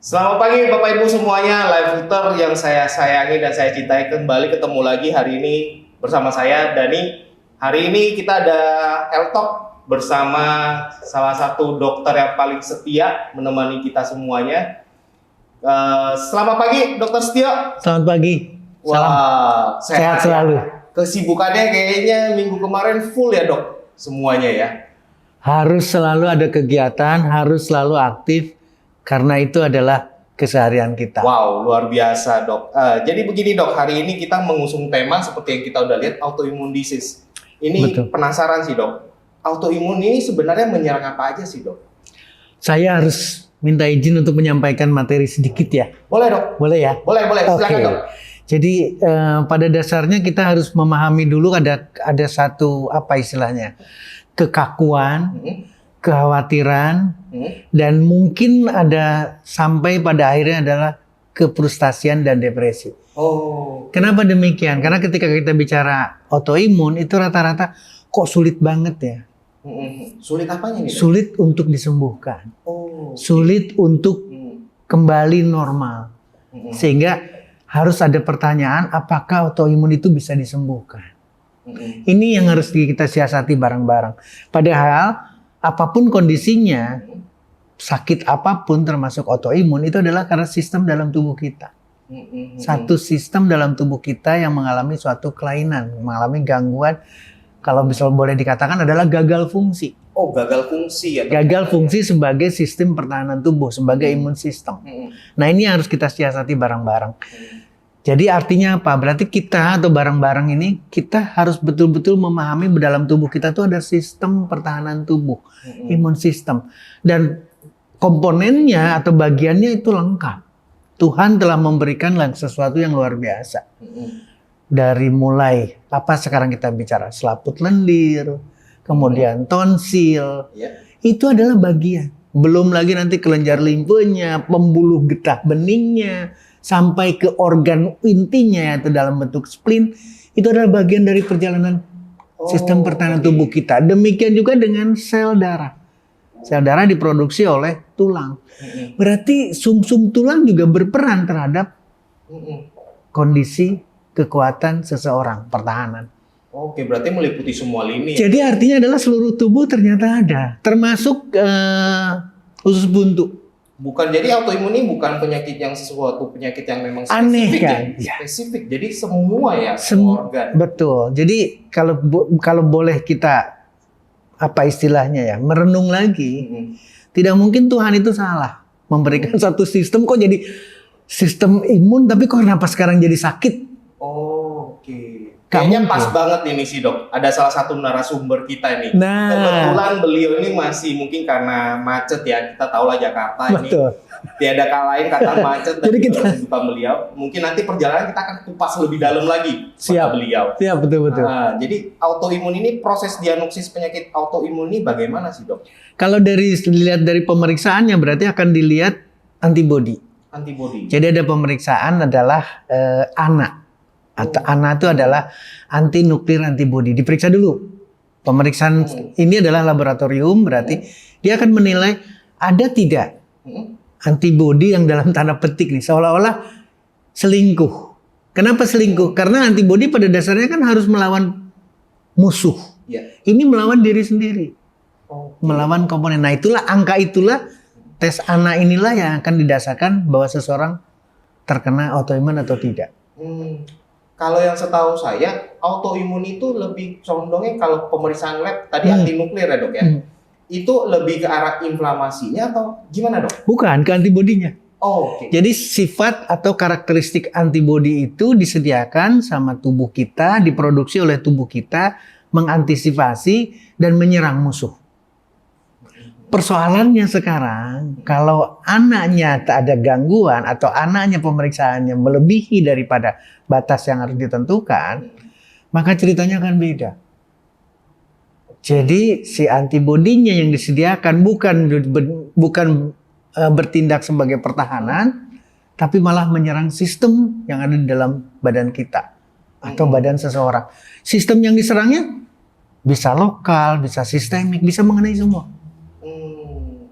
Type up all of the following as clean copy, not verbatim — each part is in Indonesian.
Selamat pagi Bapak Ibu semuanya, live footer yang saya sayangi dan saya cintai, kembali ketemu lagi hari ini bersama saya Dani. Hari ini kita ada Eltok bersama salah satu dokter yang paling setia menemani kita semuanya. Selamat pagi Dokter Setio. Selamat pagi. Wah, Sehat selalu. Kesibukannya kayaknya minggu kemarin full ya Dok, semuanya ya. Harus selalu ada kegiatan, harus selalu aktif, karena itu adalah keseharian kita. Wow, luar biasa Dok. Jadi begini Dok, hari ini kita mengusung tema seperti yang kita udah lihat, autoimmune disease. Ini Betul. penasaran sih Dok, autoimmune ini sebenarnya menyerang apa aja sih Dok? Saya harus minta izin untuk menyampaikan materi sedikit ya. Boleh Dok? Boleh ya? Boleh, silakan Oke. Dok. Jadi pada dasarnya kita harus memahami dulu ada satu apa istilahnya, kekakuan, kekhawatiran, dan mungkin ada sampai pada akhirnya adalah kefrustasian dan depresi. Oh, Kenapa demikian? Karena ketika kita bicara autoimun itu rata-rata kok sulit banget ya. sulit apanya nih Dok? Sulit untuk disembuhkan. Oh, Sulit untuk kembali normal. Mm-mm. Sehingga harus ada pertanyaan apakah autoimun itu bisa disembuhkan. Mm-mm. Ini yang harus kita siasati bareng-bareng. Padahal apapun kondisinya, sakit apapun termasuk autoimun itu adalah karena sistem dalam tubuh kita. Mm-mm. Satu sistem dalam tubuh kita yang mengalami suatu kelainan, mengalami gangguan, kalau bisa boleh dikatakan adalah gagal fungsi. Oh, gagal fungsi ya Dok? Gagal fungsi sebagai sistem pertahanan tubuh, sebagai imun sistem. Mm-mm. Nah ini yang harus kita siasati bareng-bareng. Jadi artinya apa? Berarti kita atau barang-barang ini kita harus betul-betul memahami dalam tubuh kita tuh ada sistem pertahanan tubuh, imun sistem. Dan komponennya atau bagiannya itu lengkap. Tuhan telah memberikan sesuatu yang luar biasa. Dari mulai apa sekarang kita bicara selaput lendir, kemudian tonsil, Ya. itu adalah bagian. Belum lagi nanti kelenjar limfenya, pembuluh getah beningnya, sampai ke organ intinya yaitu dalam bentuk spleen, itu adalah bagian dari perjalanan sistem pertahanan tubuh kita. Demikian juga dengan sel darah. Sel darah diproduksi oleh tulang. Berarti sumsum tulang juga berperan terhadap kondisi kekuatan seseorang, pertahanan. Oke, berarti meliputi semua lini. Jadi artinya adalah seluruh tubuh ternyata ada, termasuk usus buntu. Bukan, jadi autoimun ini bukan penyakit yang penyakit yang memang Aneh spesifik kan? ya? Spesifik. Jadi semua ya, Semua semua organ. betul. Jadi kalau boleh kita apa istilahnya ya, merenung lagi, tidak mungkin Tuhan itu salah memberikan satu sistem kok jadi sistem imun, tapi kok kenapa sekarang jadi sakit? Oh, oke. Kayaknya mungkin. pas banget ini sih Dok. Ada salah satu narasumber kita ini. Nah. Kebetulan beliau ini masih mungkin karena macet ya. Kita tahu lah Jakarta ini. Betul. Tiada kata lain kata macet dan Jadi juga kesibukan beliau. Mungkin nanti perjalanan kita akan kupas lebih dalam lagi pada beliau. Siap, betul. Jadi autoimun ini, proses diagnosis penyakit autoimun ini bagaimana sih Dok? Kalau dilihat dari pemeriksaannya berarti akan dilihat antibodi. Antibodi. Jadi ada pemeriksaan adalah ANA. Atau ANA itu adalah anti nuklir antibody. Diperiksa dulu. Pemeriksaan ini adalah laboratorium, berarti dia akan menilai ada tidak antibody yang dalam tanda petik nih seolah-olah selingkuh. Kenapa selingkuh? Karena antibody pada dasarnya kan harus melawan musuh. Ya. Ini melawan diri sendiri. Oh. Melawan komponen. Nah, angka itulah tes ANA inilah yang akan didasarkan bahwa seseorang terkena autoimun atau tidak. Kalau yang setahu saya, autoimun itu lebih condongnya kalau pemeriksaan lab tadi anti nuklir ya Dok ya. Itu lebih ke arah inflamasinya atau gimana Dok? Bukan, ke antibodinya. Oh, oke. Jadi sifat atau karakteristik antibodi itu disediakan sama tubuh kita, diproduksi oleh tubuh kita, mengantisipasi dan menyerang musuh. Persoalannya sekarang, kalau anaknya tak ada gangguan atau anaknya pemeriksaannya melebihi daripada batas yang harus ditentukan, maka ceritanya akan beda. Jadi si antibodinya yang disediakan bukan bertindak sebagai pertahanan, tapi malah menyerang sistem yang ada di dalam badan kita atau badan seseorang. Sistem yang diserangnya bisa lokal, bisa sistemik, bisa mengenai semua.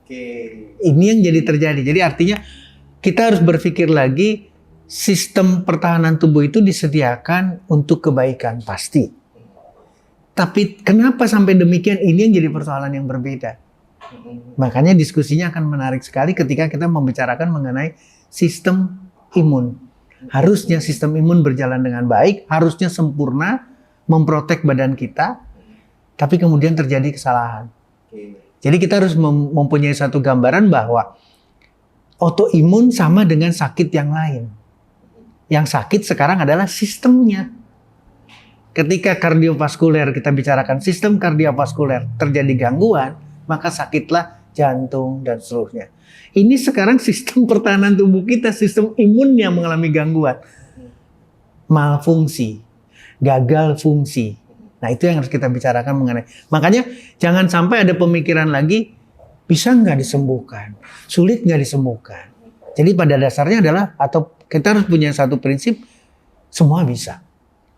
Oke. Ini yang jadi terjadi. Jadi artinya kita harus berpikir lagi, sistem pertahanan tubuh itu disediakan untuk kebaikan, pasti. Tapi kenapa sampai demikian, ini yang jadi persoalan yang berbeda. Makanya diskusinya akan menarik sekali ketika kita membicarakan mengenai sistem imun. Harusnya sistem imun berjalan dengan baik, harusnya sempurna, memprotek badan kita, tapi kemudian terjadi kesalahan. Jadi kita harus mempunyai satu gambaran bahwa autoimun sama dengan sakit yang lain. Yang sakit sekarang adalah sistemnya. Ketika kardiovaskuler, kita bicarakan sistem kardiovaskuler, terjadi gangguan, maka sakitlah jantung dan seterusnya. Ini sekarang sistem pertahanan tubuh kita, sistem imun yang mengalami gangguan. Malfungsi, gagal fungsi. Nah itu yang harus kita bicarakan mengenai. Makanya jangan sampai ada pemikiran lagi, bisa nggak disembuhkan? Sulit nggak disembuhkan? Jadi pada dasarnya adalah, atau kita harus punya satu prinsip, semua bisa.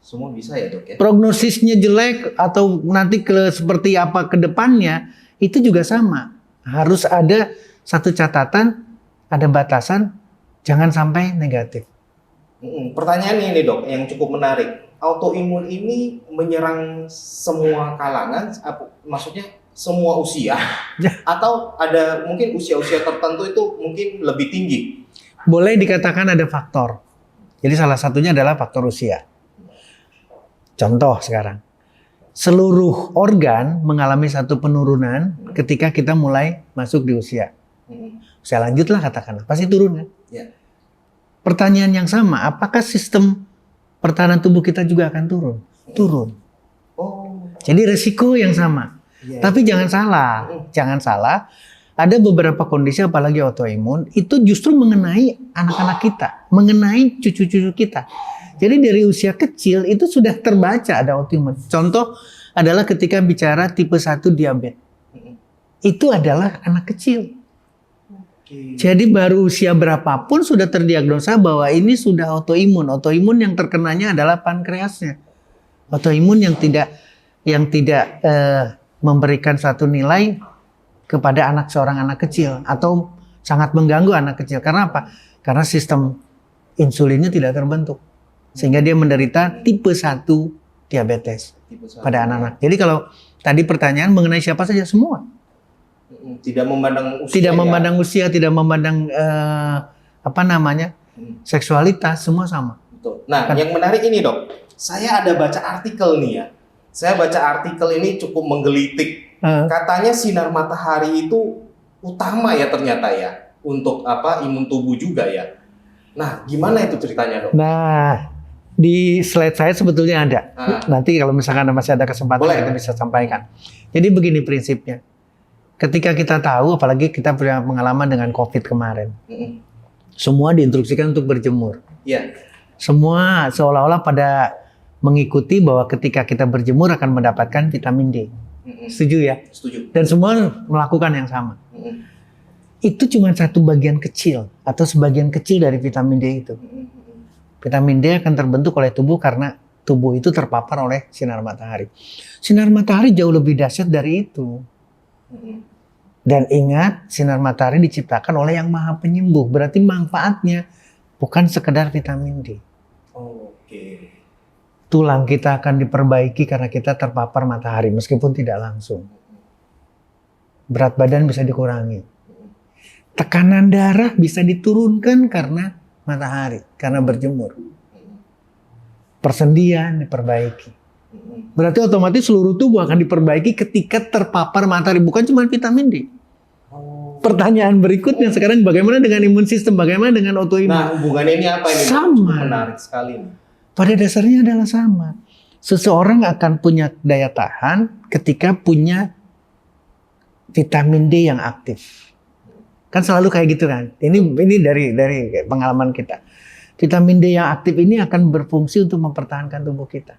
Semua bisa ya dok ya? Prognosisnya jelek atau nanti seperti apa ke depannya, itu juga sama. Harus ada satu catatan, ada batasan, jangan sampai negatif. Pertanyaan ini dok, yang cukup menarik. Autoimun ini menyerang semua kalangan, maksudnya semua usia? Atau ada mungkin usia-usia tertentu itu mungkin lebih tinggi? Boleh dikatakan ada faktor. Jadi salah satunya adalah faktor usia. Contoh sekarang, seluruh organ mengalami satu penurunan ketika kita mulai masuk di usia. Usia lanjut lah katakanlah, pasti turun kan? Ya. Pertanyaan yang sama, apakah sistem pertahanan tubuh kita juga akan turun? Turun. Oh. Jadi resiko yang sama. Ya. Tapi jangan salah. Ada beberapa kondisi apalagi autoimun itu justru mengenai anak-anak kita, mengenai cucu-cucu kita. Jadi dari usia kecil itu sudah terbaca ada autoimun. Contoh adalah ketika bicara tipe 1 diabetes. Itu adalah anak kecil. Jadi baru usia berapapun sudah terdiagnosa bahwa ini sudah autoimun. Autoimun yang terkenanya adalah pankreasnya. Autoimun yang tidak memberikan satu nilai kepada seorang anak kecil atau sangat mengganggu anak kecil. Karena apa? Karena sistem insulinnya tidak terbentuk. Sehingga dia menderita tipe 1 diabetes pada anak-anak. Jadi kalau tadi pertanyaan mengenai siapa saja, semua. Tidak memandang usia. Tidak memandang usia, tidak memandang seksualitas, semua sama. Betul. Nah, yang menarik ini dok, saya ada baca artikel nih ya. Saya baca artikel ini cukup menggelitik. Katanya sinar matahari itu utama ya ternyata ya untuk imun tubuh juga ya. Nah, gimana itu ceritanya dok? Nah, di slide saya sebetulnya ada. Nanti kalau misalkan masih ada kesempatan kita bisa sampaikan. Jadi begini prinsipnya. Ketika kita tahu, apalagi kita punya pengalaman dengan COVID kemarin, semua diinstruksikan untuk berjemur. Yeah. Semua seolah-olah pada mengikuti bahwa ketika kita berjemur akan mendapatkan vitamin D. Setuju ya? Setuju. Dan semua melakukan yang sama. Itu cuma satu bagian kecil atau sebagian kecil dari vitamin D itu. Vitamin D akan terbentuk oleh tubuh karena tubuh itu terpapar oleh sinar matahari. Sinar matahari jauh lebih dahsyat dari itu. Dan ingat, sinar matahari diciptakan oleh Yang Maha Penyembuh. Berarti manfaatnya bukan sekedar vitamin D. Oke. Tulang kita akan diperbaiki karena kita terpapar matahari meskipun tidak langsung. Berat badan bisa dikurangi. Tekanan darah bisa diturunkan karena matahari, karena berjemur. Persendian diperbaiki. Berarti otomatis seluruh tubuh akan diperbaiki ketika terpapar matahari, bukan cuma vitamin D. Pertanyaan berikutnya sekarang, bagaimana dengan imun sistem, bagaimana dengan autoimun? Nah, hubungannya ini apa ini? Sama. Menarik sekali. Pada dasarnya adalah sama. Seseorang akan punya daya tahan ketika punya vitamin D yang aktif. Kan selalu kayak gitu kan. Ini dari pengalaman kita. Vitamin D yang aktif ini akan berfungsi untuk mempertahankan tubuh kita.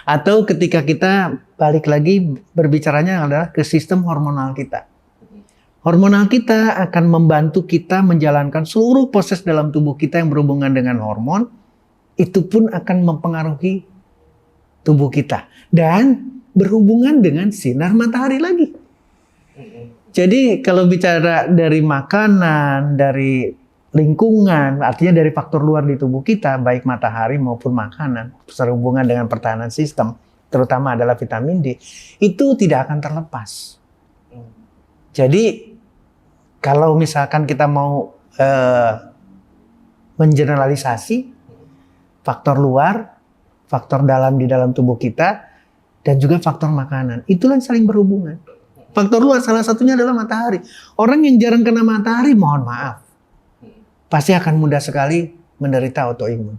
Atau ketika kita balik lagi berbicaranya adalah ke sistem hormonal kita. Hormonal kita akan membantu kita menjalankan seluruh proses dalam tubuh kita yang berhubungan dengan hormon. Itu pun akan mempengaruhi tubuh kita. Dan berhubungan dengan sinar matahari lagi. Jadi kalau bicara dari makanan, dari lingkungan, artinya dari faktor luar di tubuh kita, baik matahari maupun makanan, sehubungan dengan pertahanan sistem, terutama adalah vitamin D, itu tidak akan terlepas. Jadi kalau misalkan kita mau mengeneralisasi faktor luar, faktor dalam di dalam tubuh kita, dan juga faktor makanan, itulah yang saling berhubungan. Faktor luar salah satunya adalah matahari. Orang yang jarang kena matahari, mohon maaf, pasti akan mudah sekali menderita autoimun.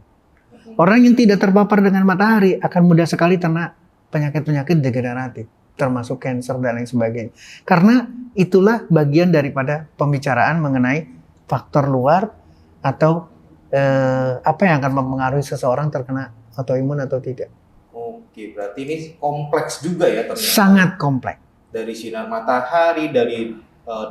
Orang yang tidak terpapar dengan matahari akan mudah sekali terkena penyakit-penyakit degeneratif, termasuk kanker dan lain sebagainya. Karena itulah bagian daripada pembicaraan mengenai faktor luar atau apa yang akan mempengaruhi seseorang terkena autoimun atau tidak. Oke, berarti ini kompleks juga ya ternyata. Sangat kompleks. Dari sinar matahari, dari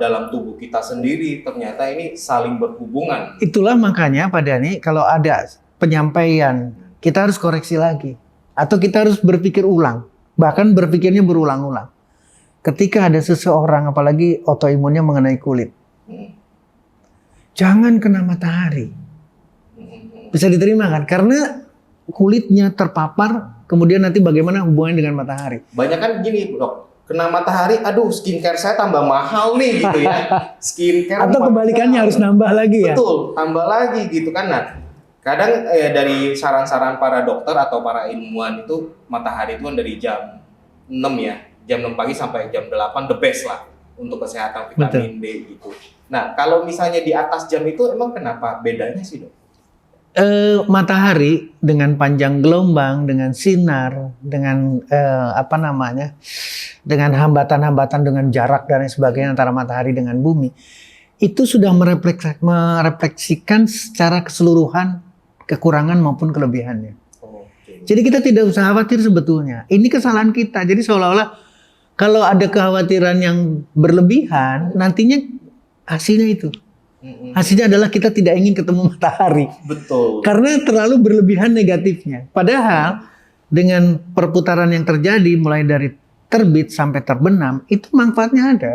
dalam tubuh kita sendiri, ternyata ini saling berhubungan. Itulah makanya Pak Dhani, kalau ada penyampaian, kita harus koreksi lagi. Atau kita harus berpikir ulang. Bahkan berpikirnya berulang-ulang. Ketika ada seseorang, apalagi autoimunnya mengenai kulit. Jangan kena matahari. Bisa diterima kan? Karena kulitnya terpapar, kemudian nanti bagaimana hubungannya dengan matahari. Banyak kan gini, Dok. Kena matahari, aduh skincare saya tambah mahal nih gitu ya. Skincare atau kebalikannya harus nambah lagi ya. Betul, tambah lagi gitu kan. Nah, kadang dari saran-saran para dokter atau para ilmuwan itu matahari itu kan dari jam 6 ya. Jam 6 pagi sampai jam 8 the best lah untuk kesehatan vitamin D gitu. Nah, kalau misalnya di atas jam itu emang kenapa bedanya sih, Dok? Matahari dengan panjang gelombang, dengan sinar, dengan dengan hambatan-hambatan, dengan jarak dan lain sebagainya antara matahari dengan bumi, itu sudah merefleksikan secara keseluruhan kekurangan maupun kelebihannya. Jadi kita tidak usah khawatir sebetulnya. Ini kesalahan kita. Jadi seolah-olah kalau ada kekhawatiran yang berlebihan, nantinya hasilnya itu. Hasilnya adalah kita tidak ingin ketemu matahari. Betul. Karena terlalu berlebihan negatifnya. Padahal dengan perputaran yang terjadi mulai dari terbit sampai terbenam, itu manfaatnya ada.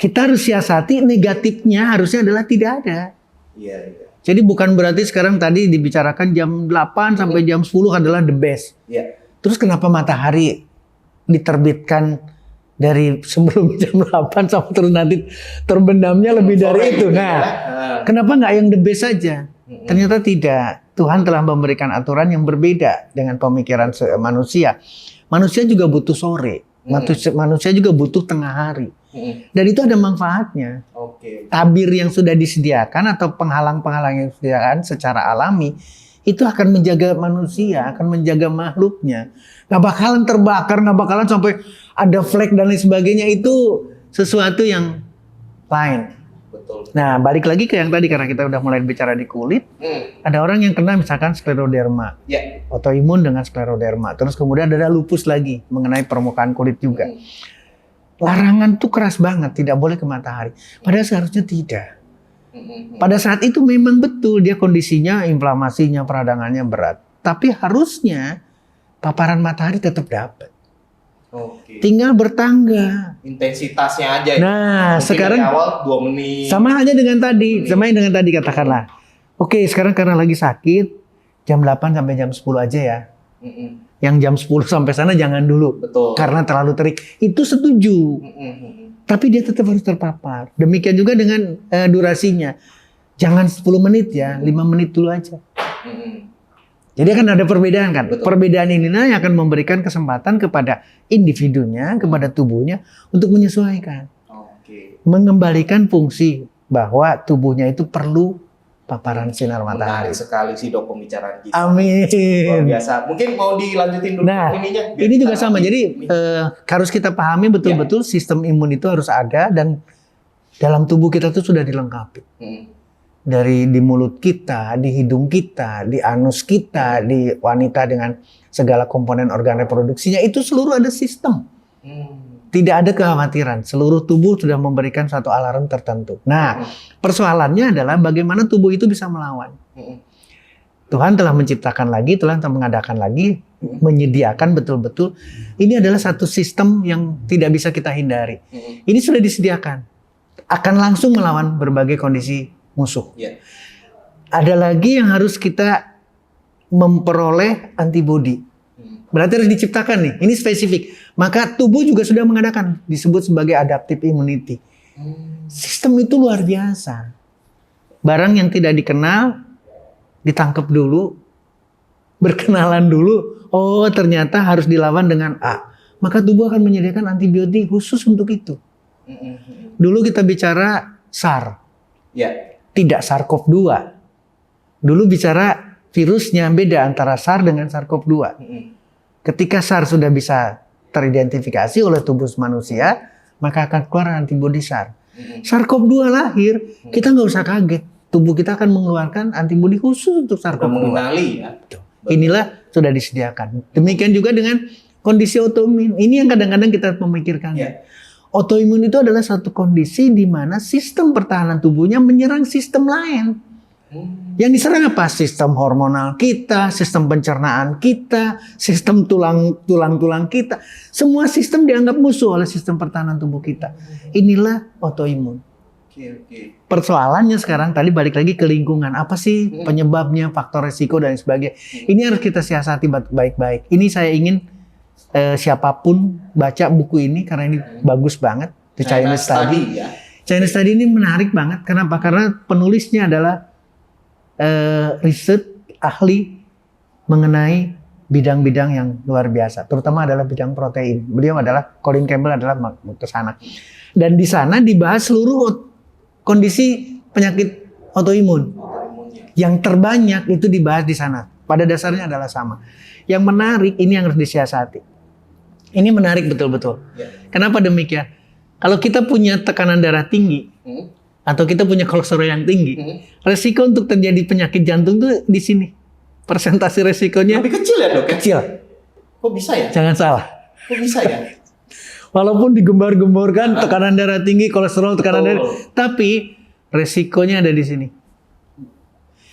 Kita harus siasati negatifnya harusnya adalah tidak ada. Iya. Jadi bukan berarti sekarang tadi dibicarakan jam 8 sampai jam 10 adalah the best. Iya. Terus kenapa matahari diterbitkan dari sebelum jam 8 sampai terus nanti terbenamnya lebih dari itu. Nah, kenapa nggak yang the best saja? Ternyata tidak. Tuhan telah memberikan aturan yang berbeda dengan pemikiran manusia. Manusia juga butuh sore. Manusia juga butuh tengah hari. Dan itu ada manfaatnya. Tabir yang sudah disediakan atau penghalang-penghalang yang disediakan secara alami itu akan menjaga manusia, akan menjaga makhluknya. Nggak bakalan terbakar, nggak bakalan sampai ada flek dan lain sebagainya. Itu sesuatu yang lain. Betul. Nah, balik lagi ke yang tadi karena kita udah mulai bicara di kulit. Ada orang yang kena misalkan skleroderma, autoimun dengan skleroderma. Terus kemudian ada lupus lagi mengenai permukaan kulit juga. Larangan tuh keras banget, tidak boleh ke matahari. Padahal seharusnya tidak. Pada saat itu memang betul dia kondisinya, inflamasinya, peradangannya berat. Tapi harusnya paparan matahari tetap dapat. Tinggal bertangga. Intensitasnya aja. Nah, mungkin sekarang dari awal 2 menit. Sama aja dengan tadi, katakanlah. Oke, sekarang karena lagi sakit, jam 8 sampai jam 10 aja ya. Yang jam 10 sampai sana jangan dulu. Betul. Karena terlalu terik. Itu setuju. Tapi dia tetap harus terpapar. Demikian juga dengan durasinya. Jangan 10 menit ya, 5 menit dulu aja. Jadi akan ada perbedaan kan. Betul. Perbedaan inilah yang akan memberikan kesempatan kepada individunya, kepada tubuhnya untuk menyesuaikan. Mengembalikan fungsi bahwa tubuhnya itu perlu paparan sinar matahari. Menarik sekali sih Dok pembicaraan kita. Amin. Luar biasa. Mungkin mau dilanjutin dulu ininya. Ini juga sama. Jadi harus kita pahami betul-betul sistem imun itu harus ada dan dalam tubuh kita itu sudah dilengkapi. Dari di mulut kita, di hidung kita, di anus kita, di wanita dengan segala komponen organ reproduksinya itu seluruh ada sistem. Tidak ada kekhawatiran. Seluruh tubuh sudah memberikan satu alarm tertentu. Nah, persoalannya adalah bagaimana tubuh itu bisa melawan. Tuhan telah menciptakan lagi, Tuhan telah mengadakan lagi, menyediakan betul-betul. Ini adalah satu sistem yang tidak bisa kita hindari. Ini sudah disediakan. akan langsung melawan berbagai kondisi musuh. Ya. Ada lagi yang harus kita memperoleh antibodi. Berarti harus diciptakan nih. Ini spesifik. Maka tubuh juga sudah mengadakan, disebut sebagai adaptive immunity. Sistem itu luar biasa. Barang yang tidak dikenal ditangkap dulu, berkenalan dulu. Oh, ternyata harus dilawan dengan A. Maka tubuh akan menyediakan antibiotik khusus untuk itu. Dulu kita bicara SARS. Ya. Tidak SARS-CoV-2. Dulu bicara virusnya beda antara SARS dengan SARS-CoV-2. Ketika SARS sudah bisa teridentifikasi oleh tubuh manusia, maka akan keluar antibodi SARS. SARS-CoV-2 lahir, kita nggak usah kaget. Tubuh kita akan mengeluarkan antibodi khusus untuk SARS-CoV-2. Mengenali ya. Inilah sudah disediakan. Demikian juga dengan kondisi autoimun. Ini yang kadang-kadang kita memikirkan. Ya. Autoimun itu adalah satu kondisi di mana sistem pertahanan tubuhnya menyerang sistem lain. Yang diserang apa? Sistem hormonal kita, sistem pencernaan kita, sistem tulang-tulang kita. Semua sistem dianggap musuh oleh sistem pertahanan tubuh kita. Inilah autoimun. Oke. Persoalannya sekarang tadi balik lagi ke lingkungan. Apa sih penyebabnya, faktor resiko dan sebagainya. Ini harus kita siasati baik-baik. Ini saya ingin siapapun baca buku ini karena ini bagus banget. The Chinese Study. Ya. Chinese Study ini menarik banget. Kenapa? Karena penulisnya adalah riset ahli mengenai bidang-bidang yang luar biasa, terutama adalah bidang protein. Beliau adalah Colin Campbell adalah ke sana. Dan di sana dibahas seluruh kondisi penyakit autoimun. Yang terbanyak itu dibahas di sana. Pada dasarnya adalah sama. Yang menarik ini yang harus disiasati. Ini menarik betul-betul. Kenapa demikian? Kalau kita punya tekanan darah tinggi, atau kita punya kolesterol yang tinggi, resiko untuk terjadi penyakit jantung tuh di sini. Persentase resikonya lebih kecil ya, Dok? kecil. Kok bisa ya? Jangan salah. Kok bisa ya? Walaupun digembar-gemborkan tekanan darah tinggi, kolesterol, tekanan darah, tapi resikonya ada di sini.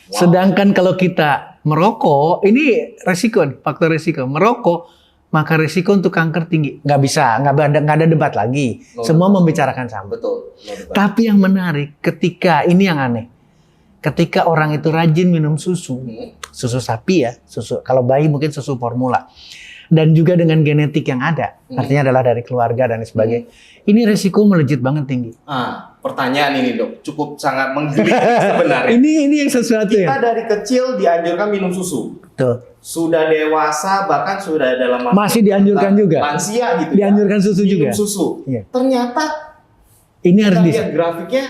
Sedangkan kalau kita merokok, ini resiko, faktor resiko. Merokok, maka resiko untuk kanker tinggi. Nggak ada debat lagi. Semua membicarakan sama. Betul. Tapi yang menarik, ketika ini yang aneh, ketika orang itu rajin minum susu sapi ya, kalau bayi mungkin susu formula, dan juga dengan genetik yang ada, artinya adalah dari keluarga dan sebagainya, ini resiko melejit banget tinggi. Pertanyaan ini, Dok, cukup sangat menggelikan sebenarnya. Ini yang sesuatu kita dari kecil dianjurkan minum susu. Betul. Sudah dewasa bahkan sudah dalam masih dianjurkan juga. Lansia gitu. Dianjurkan susu minum juga. Susu. Iya. Ternyata ini harus lihat grafiknya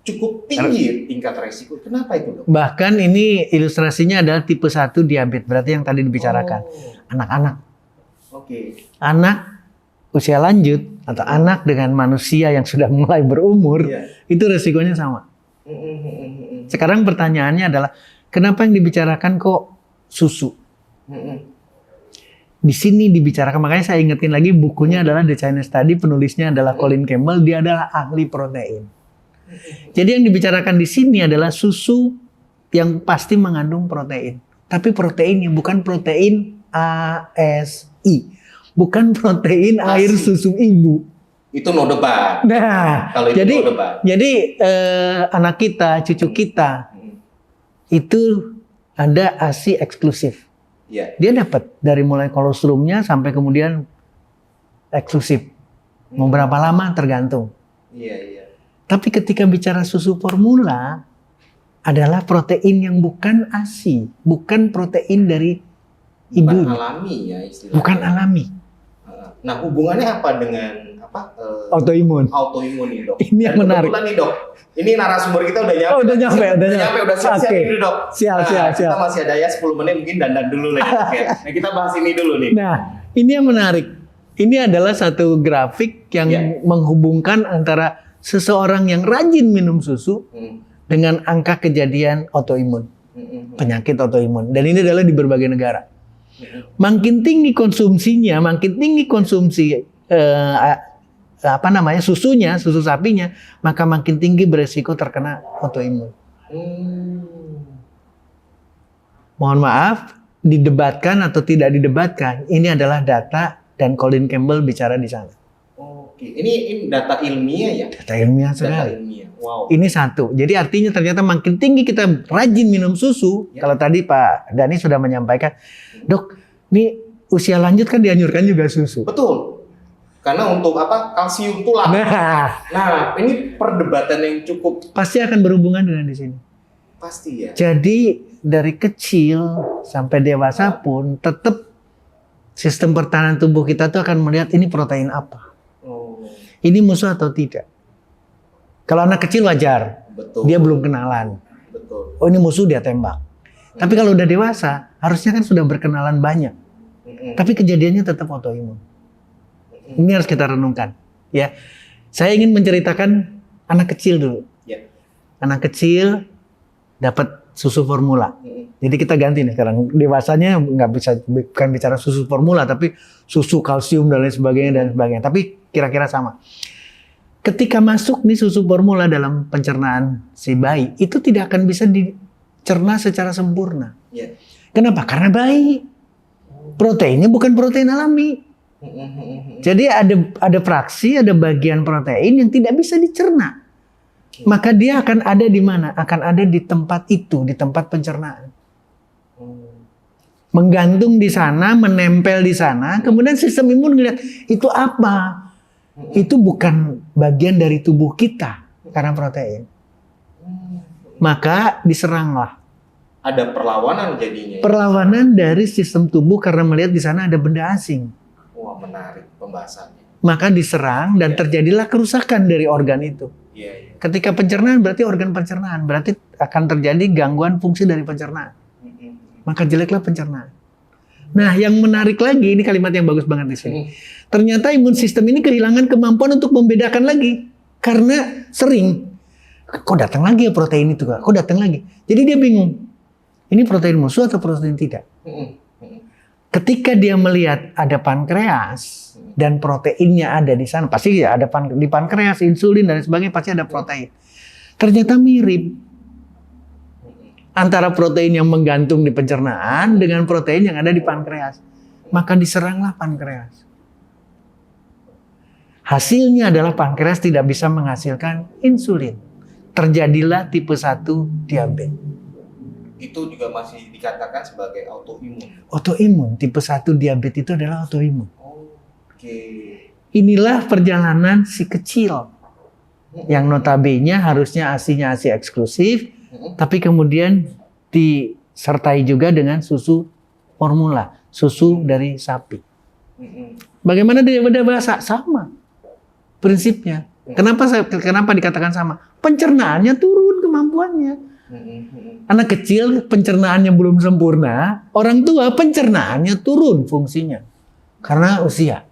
cukup tinggi tingkat resiko. Kenapa itu, Dok? Bahkan ini ilustrasinya adalah tipe 1 diabetes. Berarti yang tadi dibicarakan. Anak-anak. Oke. Anak usia lanjut atau anak dengan manusia yang sudah mulai berumur, itu resikonya sama. Sekarang pertanyaannya adalah, kenapa yang dibicarakan kok susu? Di sini dibicarakan, makanya saya ingetin lagi bukunya adalah The Chinese Study, penulisnya adalah Colin Campbell, dia adalah ahli protein. Jadi yang dibicarakan di sini adalah susu yang pasti mengandung protein. Tapi proteinnya bukan protein ASI. Bukan protein air susu ibu. Itu no debat. Nah, kalau itu no debat. Jadi anak kita, cucu kita itu ada ASI eksklusif. Yeah. Dia dapat dari mulai kolostrumnya sampai kemudian eksklusif. Mau berapa lama tergantung. Iya. Tapi ketika bicara susu formula adalah protein yang bukan ASI, bukan protein dari ibu. Bukan alami ya istilahnya. Bukan alami. Nah, hubungannya apa dengan autoimun? Autoimun nih, Dok. Ini yang menarik. Kebetulan nih, Dok. Ini narasumber kita udah nyampe. Oh, udah nyampe. Udah siap-siap Oke. ini, Dok. Siap. Kita masih ada ya 10 menit mungkin dandan dulu nih. Oke. Nah, kita bahas ini dulu nih. Nah, ini yang menarik. Ini adalah satu grafik yang menghubungkan antara seseorang yang rajin minum susu dengan angka kejadian autoimun. Penyakit autoimun. Dan ini adalah di berbagai negara. Makin tinggi konsumsinya, makin tinggi konsumsi susunya, susu sapinya, maka makin tinggi beresiko terkena autoimun. Mohon maaf, didebatkan atau tidak didebatkan, ini adalah data dan Colin Campbell bicara di sana. Oke, ini data ilmiah ya? Data ilmiah Data sekali. ilmiah. Wow. Ini satu. Jadi artinya ternyata makin tinggi kita rajin minum susu. Ya. Kalau tadi Pak Dani sudah menyampaikan, dok, ini usia lanjut kan dianjurkan juga susu. Betul. Karena untuk apa? Kalsium tulang. Nah, ini perdebatan yang cukup Pasti akan berhubungan dengan di sini. pasti ya. Jadi dari kecil sampai dewasa pun tetap sistem pertahanan tubuh kita tuh akan melihat ini protein apa. Oh, Ini musuh atau tidak. Kalau anak kecil wajar, betul. dia belum kenalan. Betul. Oh ini musuh dia tembak. Tapi kalau udah dewasa, harusnya kan sudah berkenalan banyak. Tapi kejadiannya tetap autoimun. Ini harus kita renungkan. Ya, saya ingin menceritakan anak kecil dulu. Ya. Anak kecil dapat susu formula. Jadi kita ganti nih sekarang. Dewasanya nggak bisa, bukan bicara susu formula, tapi susu kalsium dan lain sebagainya. Tapi kira-kira sama. Ketika masuk nih susu formula dalam pencernaan si bayi, itu tidak akan bisa dicerna secara sempurna. Ya. Kenapa? Karena bayi proteinnya bukan protein alami. Jadi ada fraksi, ada bagian protein yang tidak bisa dicerna. Maka dia akan ada di mana? Akan ada di tempat itu, di tempat pencernaan. Menggantung di sana, menempel di sana, kemudian sistem imun ngeliat itu apa? Itu bukan bagian dari tubuh kita karena protein. Maka diseranglah. Ada perlawanan jadinya. Perlawanan dari sistem tubuh karena melihat di sana ada benda asing. Wah, menarik pembahasannya. Maka diserang dan terjadilah kerusakan dari organ itu. Iya, iya. Ketika pencernaan berarti organ pencernaan, berarti akan terjadi gangguan fungsi dari pencernaan. Maka jeleklah pencernaan. Nah, yang menarik lagi, ini kalimat yang bagus banget di sini. Ternyata imun sistem ini kehilangan kemampuan untuk membedakan lagi. Karena sering, kok datang lagi ya protein itu, kok datang lagi. Jadi dia bingung, ini protein musuh atau protein tidak. Ketika dia melihat ada pankreas dan proteinnya ada di sana, pasti ya ada di pankreas, insulin dan sebagainya, pasti ada protein. Ternyata mirip antara protein yang menggantung di pencernaan dengan protein yang ada di pankreas. Maka diseranglah pankreas. Hasilnya adalah pankreas tidak bisa menghasilkan insulin. Terjadilah tipe 1 diabetes. Itu juga masih dikatakan sebagai autoimun. Autoimun, tipe 1 diabetes itu adalah autoimun. Oke. Inilah perjalanan si kecil. Yang notabene harusnya ASI-nya ASI eksklusif, tapi kemudian disertai juga dengan susu formula, susu dari sapi. Bagaimana dia bahasa? Sama prinsipnya. Kenapa dikatakan sama? Pencernaannya turun kemampuannya. Anak kecil pencernaannya belum sempurna, orang tua pencernaannya turun fungsinya karena usia.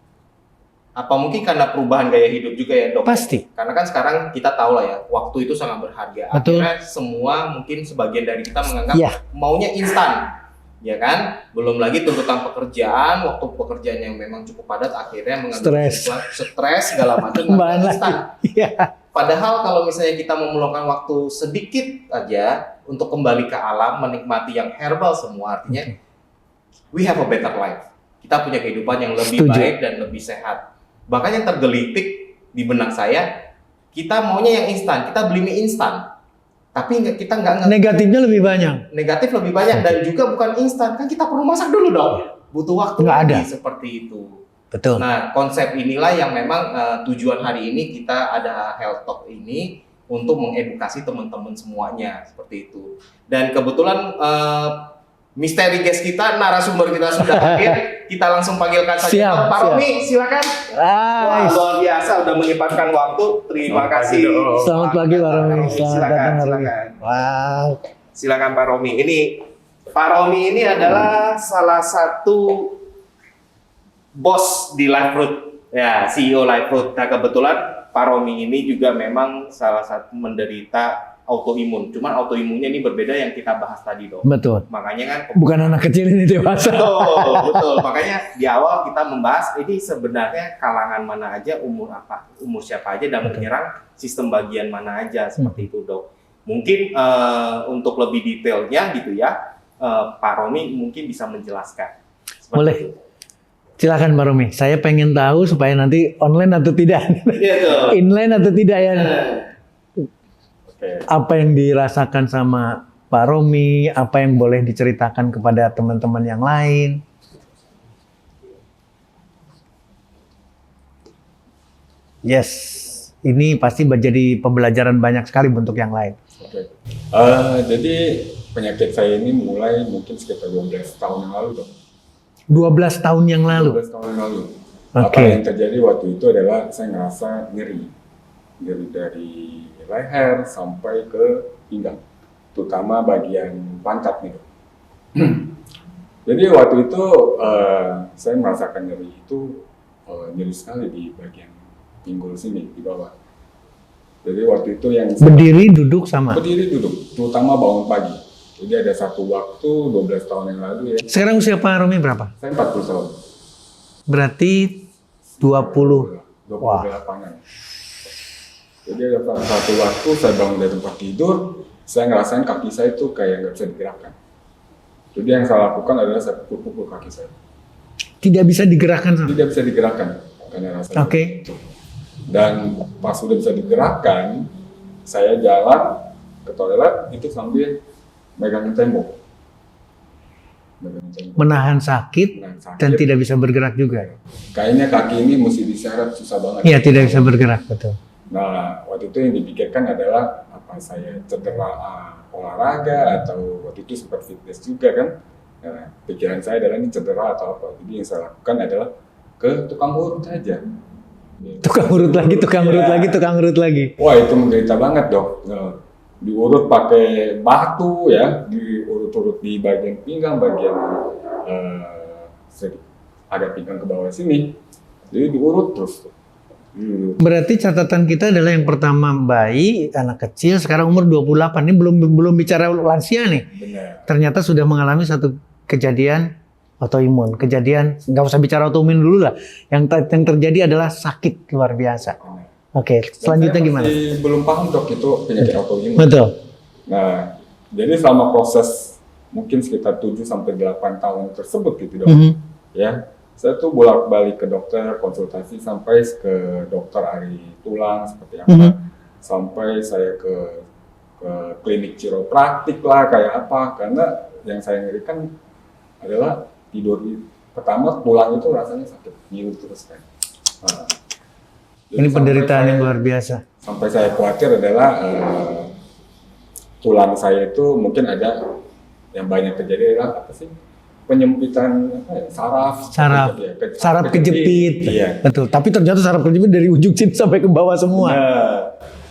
Apa mungkin karena perubahan gaya hidup juga ya, Dok? Pasti. Karena kan sekarang kita tahu lah ya, waktu itu sangat berharga. Betul. Akhirnya semua mungkin sebagian dari kita menganggap Ya. maunya instan. Ya kan? Belum lagi tuntutan pekerjaan, waktu pekerjaan yang memang cukup padat akhirnya mengambil stres segala macam Tambahan lagi. instan. Iya. Padahal kalau misalnya kita memerlukan waktu sedikit aja untuk kembali ke alam, menikmati yang herbal semua, artinya we have a better life. Kita punya kehidupan yang lebih Setuju. baik dan lebih sehat. Bahkan yang tergelitik di benak saya, kita maunya yang instan, kita beli mie instan. Tapi kita nggak Negatifnya lebih banyak. negatif lebih banyak dan juga bukan instan, kan kita perlu masak dulu dong. Butuh waktu Nggak lagi ada. seperti itu. Betul. Nah, konsep inilah yang memang tujuan hari ini kita ada Health Talk ini untuk mengedukasi teman-teman semuanya seperti itu. Dan kebetulan misteri guest kita, narasumber kita sudah hadir. Kita langsung panggilkan saja. Siap, Pak siap. Romi, silakan. Wah, luar biasa udah menyempatkan waktu. Terima kasih. Selamat pagi Pak Romi. Selamat Silakan, datang Pak Romi. silakan. Wow. Silakan Pak Romi. Ini Pak Romi ini adalah salah satu bos di Live ya, CEO Live. Nah, kebetulan Pak Romi ini juga memang salah satu menderita autoimun. Cuman autoimunnya ini berbeda yang kita bahas tadi, Dok. Betul. Makanya kan Bukan anak kecil ini dewasa. betul, betul. Makanya di awal kita membahas ini sebenarnya kalangan mana aja, umur apa, umur siapa aja dan menyerang sistem bagian mana aja seperti itu, Dok. Mungkin untuk lebih detailnya gitu ya, Pak Romi mungkin bisa menjelaskan. Seperti Boleh. itu. Silakan Pak Romi. Saya pengen tahu supaya nanti online atau tidak, Iya tuh. inline atau tidak ya. Oke. Apa yang dirasakan sama Pak Romi, apa yang boleh diceritakan kepada teman-teman yang lain. Yes, ini pasti menjadi pembelajaran banyak sekali untuk yang lain. Oke. Jadi penyakit saya ini mulai mungkin sekitar 12 tahun yang lalu dong. 12 tahun yang lalu. 12 tahun yang lalu. Oke. Apa yang terjadi waktu itu adalah saya ngerasa nyeri. Nyeri dari leher sampai ke pinggang. Terutama bagian pantat nih. Jadi waktu itu saya merasakan nyeri itu nyeri sekali di bagian pinggul sini di bawah. Jadi waktu itu yang Berdiri, duduk sama. berdiri duduk, terutama bangun pagi. Jadi ada satu waktu 12 tahun yang lalu ya, Sekarang usia Pak Romi berapa? saya 40 tahun. Berarti 20. 28-an. Jadi ada satu waktu saya bangun dari tempat tidur, saya ngerasain kaki saya itu kayak nggak bisa digerakkan. Jadi yang saya lakukan adalah saya pukul kaki saya. Tidak bisa digerakkan sama. Tidak bisa digerakkan karena rasanya. Oke. Itu. Dan pas sudah bisa digerakkan, saya jalan ke toilet itu sambil megangin tembok. Megangin tembok. Menahan sakit Menahan sakit. dan tidak bisa bergerak juga. Kayaknya kaki ini mesti diseret susah banget. Iya, tidak bisa bergerak, betul. Nah, waktu itu yang dipikirkan adalah apa saya cedera olahraga atau waktu itu sempat fitness juga kan. Nah, pikiran saya adalah ini cedera atau apa. Jadi yang saya lakukan adalah ke tukang urut aja. Tukang urut lagi, tukang urut Iya. lagi, tukang urut lagi. Wah, itu menderita banget dok. Nah, diurut pakai batu ya, diurut-urut di bagian pinggang, bagian ada pinggang ke bawah sini. Jadi diurut terus. Berarti catatan kita adalah yang pertama bayi, anak kecil, sekarang umur 28. Ini belum bicara lansia nih. Benar. Ternyata sudah mengalami satu kejadian autoimun. Kejadian, nggak usah bicara autoimun dulu lah. Yang terjadi adalah sakit luar biasa. Oke, selanjutnya Dan saya gimana? masih belum paham dok itu penyakit autoimun. Betul. Nah, jadi selama proses mungkin sekitar 7-8 tahun tersebut gitu dok. Mhm. Ya, saya tuh bolak-balik ke dokter, konsultasi sampai ke dokter ahli tulang seperti apa, Mhm. sampai saya ke klinik chiropraktik lah kayak apa, karena yang saya ngerikan adalah tidur pertama tulang itu rasanya sakit, nyeri terus kan. Nah, jadi Ini penderitaan sampai yang saya- luar biasa. Sampai saya khawatir adalah tulang saya itu mungkin ada yang banyak terjadi adalah apa sih? Penyempitan apa ya, Saraf. Saraf kejepit. Iya. Betul. Tapi ternyata saraf kejepit dari ujung sini sampai ke bawah semua. Nah,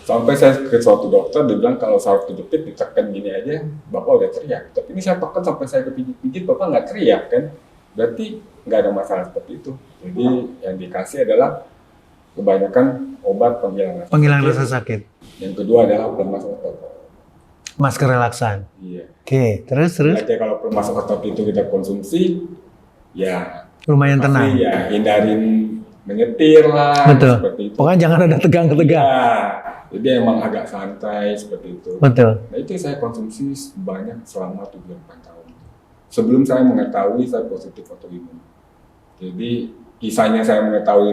sampai saya ke suatu dokter, dia bilang kalau saraf kejepit ditekan gini aja, bapak udah teriak. Tapi ini saya tekan sampai saya kepijit-pijit, bapak nggak teriak kan? Berarti nggak ada masalah seperti itu. Jadi yang dikasih adalah kebanyakan obat Penghilang rasa sakit. Yang kedua adalah pelemas otot. Masker relaksan. Iya. Oke, terus. Berarti kalau pelemas otot itu kita konsumsi, ya Lumayan tenang. pasti ya hindarin menyetir lah, Betul. seperti itu. Pokoknya jangan ada tegang-tegang. Ya, jadi emang agak santai seperti itu. Betul. Nah itu saya konsumsi banyak selama 7-8 tahun. Sebelum saya mengetahui saya positif autoimun. Jadi kisahnya saya mengetahui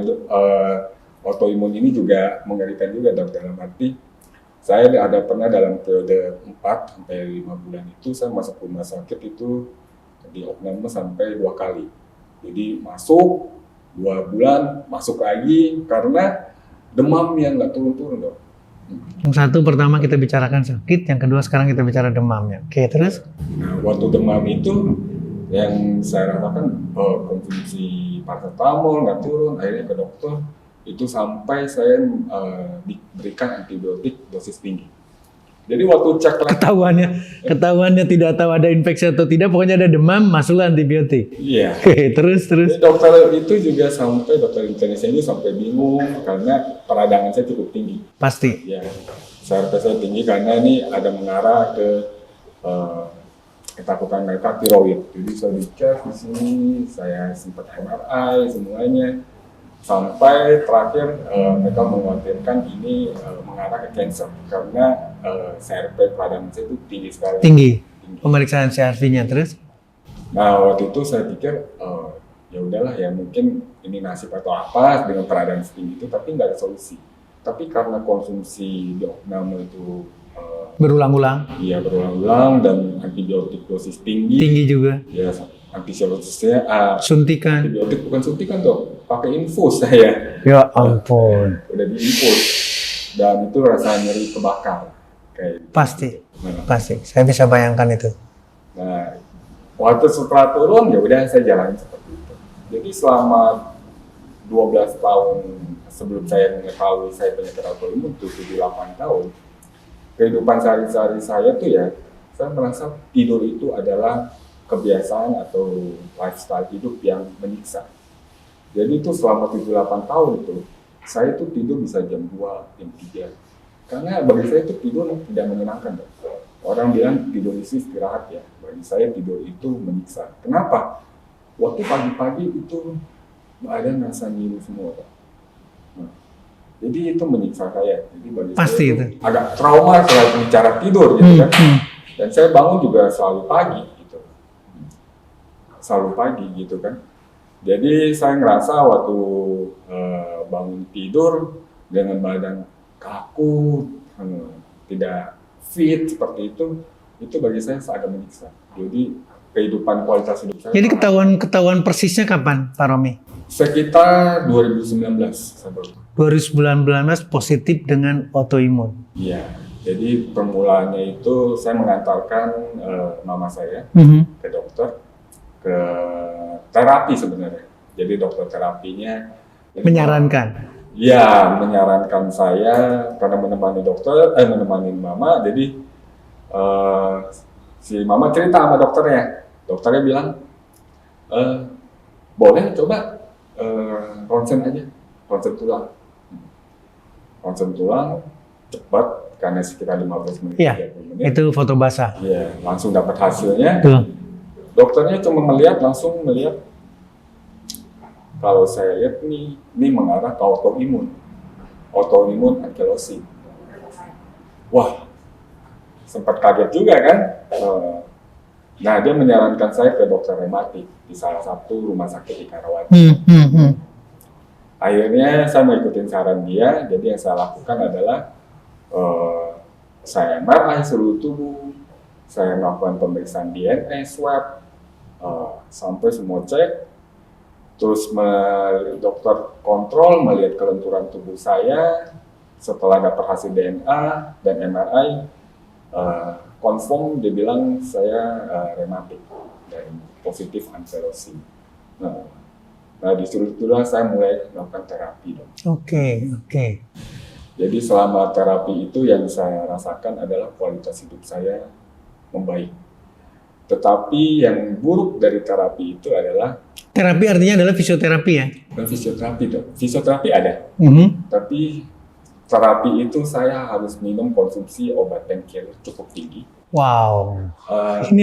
autoimun ini juga mengerikan juga dok, dalam arti saya ada pernah dalam periode 4-5 bulan itu saya masuk rumah sakit itu di opname sampai 2 kali. Jadi masuk 2 bulan masuk lagi karena demam yang nggak turun-turun dok. Yang satu pertama kita bicarakan sakit, yang kedua sekarang kita bicara demamnya. Oke, terus? Nah, waktu demam itu yang saya rasakan konsumsi paracetamol nggak turun, akhirnya ke dokter itu sampai saya diberikan antibiotik dosis tinggi. Jadi waktu cek lab, Ketahuannya tidak tahu ada infeksi atau tidak, pokoknya ada demam, masuklah antibiotik. iya. Oke, terus. Jadi dokter itu juga sampai dokter internis ini sampai bingung karena peradangan saya cukup tinggi. Pasti. Ya, sampai saya tinggi karena ini ada mengarah ke ketakutan mereka tiroid. Jadi saya dicek di sini, saya sempat MRI semuanya. Sampai terakhir mereka mengkhawatirkan ini mengarah ke cancer karena CRP peradangan saya itu tinggi sekali. Tinggi. Pemeriksaan CRV-nya terus. Nah waktu itu saya pikir ya udahlah ya mungkin ini nasib atau apa dengan peradaan setinggi itu, tapi nggak ada solusi. Tapi karena konsumsi diopname itu Berulang-ulang. iya berulang-ulang dan antibiotik dosis tinggi, Tinggi juga. ya antibiotiknya Suntikan. antibiotik bukan suntikan dok, pakai infus saya, Ya ampun. udah diinfus dan itu rasa nyeri kebakar kayak gitu. Pasti. Nah, Pasti. Saya bisa bayangkan itu. nah, waktu setelah turun ya udah saya jalanin seperti itu. Jadi selama 12 tahun sebelum saya mengetahui saya penyakit autoimun itu 7-8 tahun, kehidupan sehari-hari saya tuh ya, saya merasa tidur itu adalah kebiasaan atau lifestyle hidup yang menyiksa. Jadi itu selama 7-8 tahun itu, saya tuh tidur bisa jam 2, jam 3. Karena bagi saya itu tidur tidak menyenangkan. Dok. Orang bilang tidur itu istirahat ya, bagi saya tidur itu menyiksa. Kenapa? Waktu pagi-pagi itu badan rasa nyilu semua. Dok. Nah, jadi itu menyiksa saya. Jadi bagi Pasti saya itu. agak trauma kalau bicara tidur gitu kan. Dan saya bangun juga selalu pagi gitu. Selalu pagi gitu kan. Jadi saya ngerasa waktu bangun tidur dengan badan kaku, tidak fit seperti itu bagi saya agak menyiksa. Jadi kehidupan kualitas hidup saya. Jadi ketahuan persisnya kapan, Pak Romi? Sekitar 2019 saya baru. 2019 positif dengan autoimun. Iya. Jadi permulaannya itu saya mengantarkan mama saya ke dokter, ke terapi sebenarnya. Jadi dokter terapinya Menyarankan. ya menyarankan saya karena menemani mama. Jadi si mama cerita sama dokternya. Dokternya bilang boleh coba ronsen aja, ronsen tulang. Ronsen tulang cepat karena sekitar 15 menit, Iya, 30 menit. itu foto basah. Iya, langsung dapat hasilnya. Tuh. Dokternya cuma langsung melihat kalau saya lihat ini mengarah ke autoimun ankylosis. Wah, sempat kaget juga kan. Nah, dia menyarankan saya ke dokter rematik di salah satu rumah sakit di Karawati. Akhirnya saya mengikuti saran dia. Jadi yang saya lakukan adalah saya MRI seluruh tubuh, saya melakukan pemeriksaan DNA, swab, sampai semua cek. Terus dokter kontrol melihat kelenturan tubuh saya. Setelah dapat hasil DNA dan MRI, confirm dia bilang saya rematik dan positif ankylosis. Nah disitulah saya mulai melakukan terapi. Oke. Jadi selama terapi itu yang saya rasakan adalah kualitas hidup saya membaik. Tetapi yang buruk dari terapi itu adalah Terapi artinya adalah fisioterapi ya? bukan fisioterapi dok. Fisioterapi ada, tapi terapi itu saya harus minum konsumsi obat painkiller cukup tinggi. Wow. Ini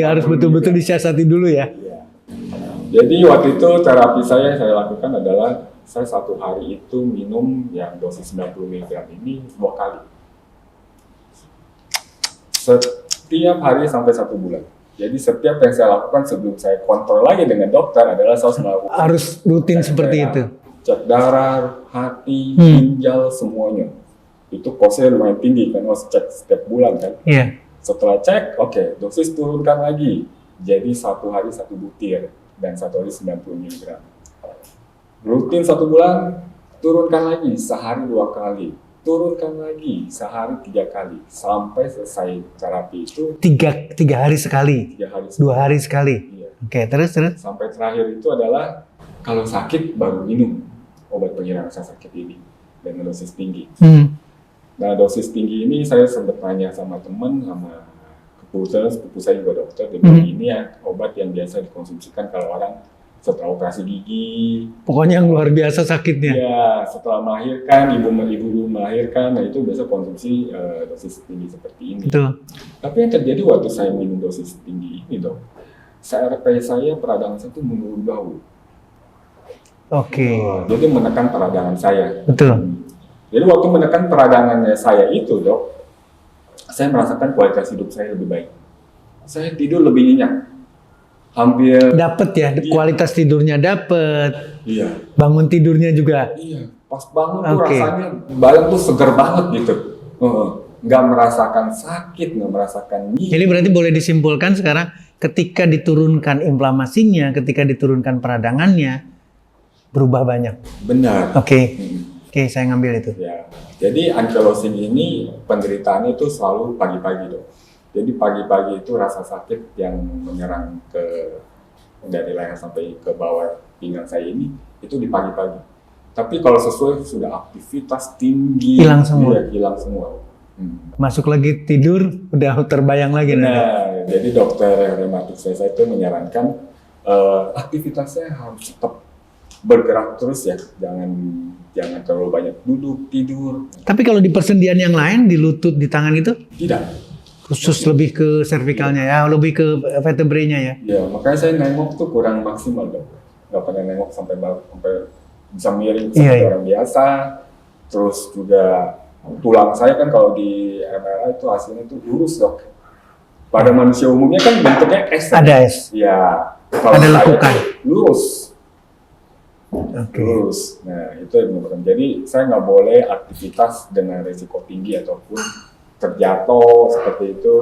harus betul-betul disiasati dulu ya. Iya. Jadi waktu itu terapi saya lakukan adalah saya satu hari itu minum yang dosis 90 mg ini 2 kali. Setiap hari sampai 1 bulan. Jadi setiap yang saya lakukan sebelum saya kontrol lagi dengan dokter adalah saya melakukan Harus rutin seperti itu. Cek darah, hati, ginjal, semuanya. Itu kosnya lumayan tinggi kan, harus cek setiap bulan kan. Iya. Setelah cek, oke, dosis turunkan lagi. Jadi 1 hari 1 butir dan 1 hari 90 mg. Rutin 1 bulan, turunkan lagi sehari 2 kali. Turunkan lagi sehari 3 kali. Sampai selesai terapi itu Tiga hari sekali. 3 hari 2 hari sekali. Iya. Oke, terus. Sampai terakhir itu adalah kalau sakit baru minum obat penghilang rasa sakit ini dengan dosis tinggi. Nah dosis tinggi ini saya sempat tanya sama teman, sama sepupu saya juga dokter, dia bilang ini ya obat yang biasa dikonsumsikan kalau orang setelah operasi gigi. Pokoknya yang luar biasa sakitnya. Ya, setelah melahirkan, ibu melahirkan, nah itu biasa konsumsi dosis tinggi seperti ini. Betul. Tapi yang terjadi waktu saya minum dosis tinggi ini dok, CRP saya peradangan saya itu menurun jauh. Oke. Jadi menekan peradangan saya. Betul. Jadi waktu menekan peradangannya saya itu dok, saya merasakan kualitas hidup saya lebih baik. Saya tidur lebih nyenyak. hampir Dapet ya, kualitas tidurnya dapet, iya. bangun tidurnya juga. Iya, pas bangun tuh Oke. rasanya badan tuh seger banget gitu. Nggak merasakan sakit, nggak merasakan nyeri. Jadi berarti boleh disimpulkan sekarang ketika diturunkan inflamasinya, ketika diturunkan peradangannya, berubah banyak. Benar. Oke, Hmm. oke, saya ngambil itu. Ya, jadi ankylosing ini penderitaannya itu selalu pagi-pagi dok. Jadi pagi-pagi itu rasa sakit yang menyerang dari leher sampai ke bawah pinggang saya ini itu di pagi-pagi. Tapi kalau sesuai sudah aktivitas tinggi, Hilang semua. iya, hilang semua. Masuk lagi tidur, udah terbayang lagi. Nah, jadi dokter reumatik saya itu menyarankan aktivitasnya harus tetap bergerak terus ya, jangan terlalu banyak duduk tidur. Tapi kalau di persendian yang lain, di lutut, di tangan itu, Tidak. khusus lebih ke cervicalnya ya, lebih ke vertebrae-nya ya. Ya, makanya saya nengok tuh kurang maksimal dok. Nggak pernah nengok sampai bisa miring seperti Iya, iya. orang biasa. Terus juga tulang saya kan kalau di MRI itu hasilnya tuh lurus dok. Pada manusia umumnya kan bentuknya S. Ada S. Ya. Kalau Ada saya lekukan. tuh lurus. Oke. Lurus. Nah, itu yang menyebabkan. Jadi saya nggak boleh aktivitas dengan risiko tinggi ataupun terjatuh seperti itu,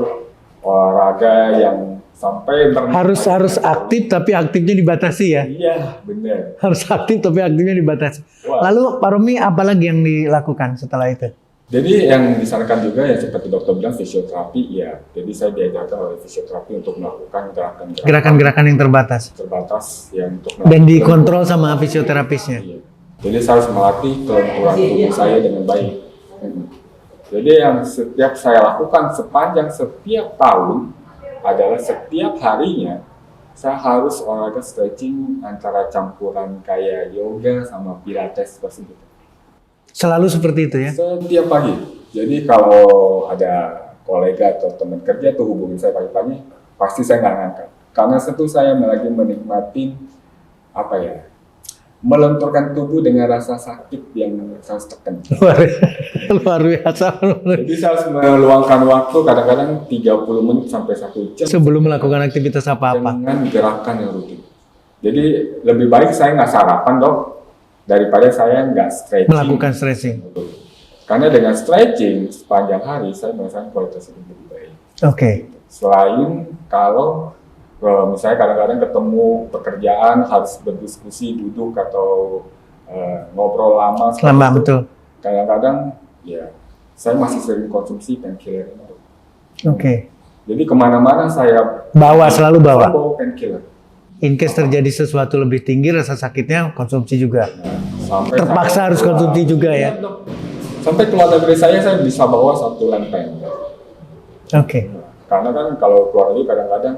olahraga yang sampai Harus aktif tapi aktifnya dibatasi ya. Iya, benar. Harus aktif tapi aktifnya dibatasi. Wah. Lalu Pak Romi apa lagi yang dilakukan setelah itu? Jadi yang disarankan juga ya seperti dokter bilang fisioterapi ya. Jadi saya diajarkan oleh fisioterapi untuk melakukan Gerakan-gerakan yang terbatas. terbatas yang untuk Dan dikontrol sama fisioterapisnya. Iya. Jadi saya harus melatih kelenturan tubuh saya dengan baik. Jadi yang setiap saya lakukan sepanjang setiap tahun adalah setiap harinya saya harus olahraga stretching antara campuran kayak yoga sama pilates tersebut. Selalu seperti itu ya. Setiap pagi. Jadi kalau ada kolega atau teman kerja tuh hubungin saya pagi-pagi, pasti saya nggak ngangkat. Karena itu saya lagi menikmati apa ya, melenturkan tubuh dengan rasa sakit yang saya tekan. Luar biasa. Jadi saya harus meluangkan waktu kadang-kadang 30 menit sampai 1 jam Sebelum melakukan aktivitas apa-apa. dengan gerakan yang rutin. Jadi lebih baik saya nggak sarapan dok, daripada saya nggak stretching. Melakukan stretching. Karena dengan stretching sepanjang hari saya merasakan kualitas hidup lebih baik. Oke. Selain kalau misalnya kadang-kadang ketemu pekerjaan harus berdiskusi, duduk atau ngobrol lama. seperti Lama itu, betul. kadang-kadang ya saya masih sering konsumsi painkiller itu. Oke. Jadi kemana-mana saya Selalu bawa. bawa painkiller. In case terjadi sesuatu lebih tinggi rasa sakitnya konsumsi juga. Nah, sampai Terpaksa saya harus konsumsi juga ya? Iya, dok. Sampai keluar negeri saya bisa bawa 1 lempeng. Oke. Karena kan kalau keluar negeri kadang-kadang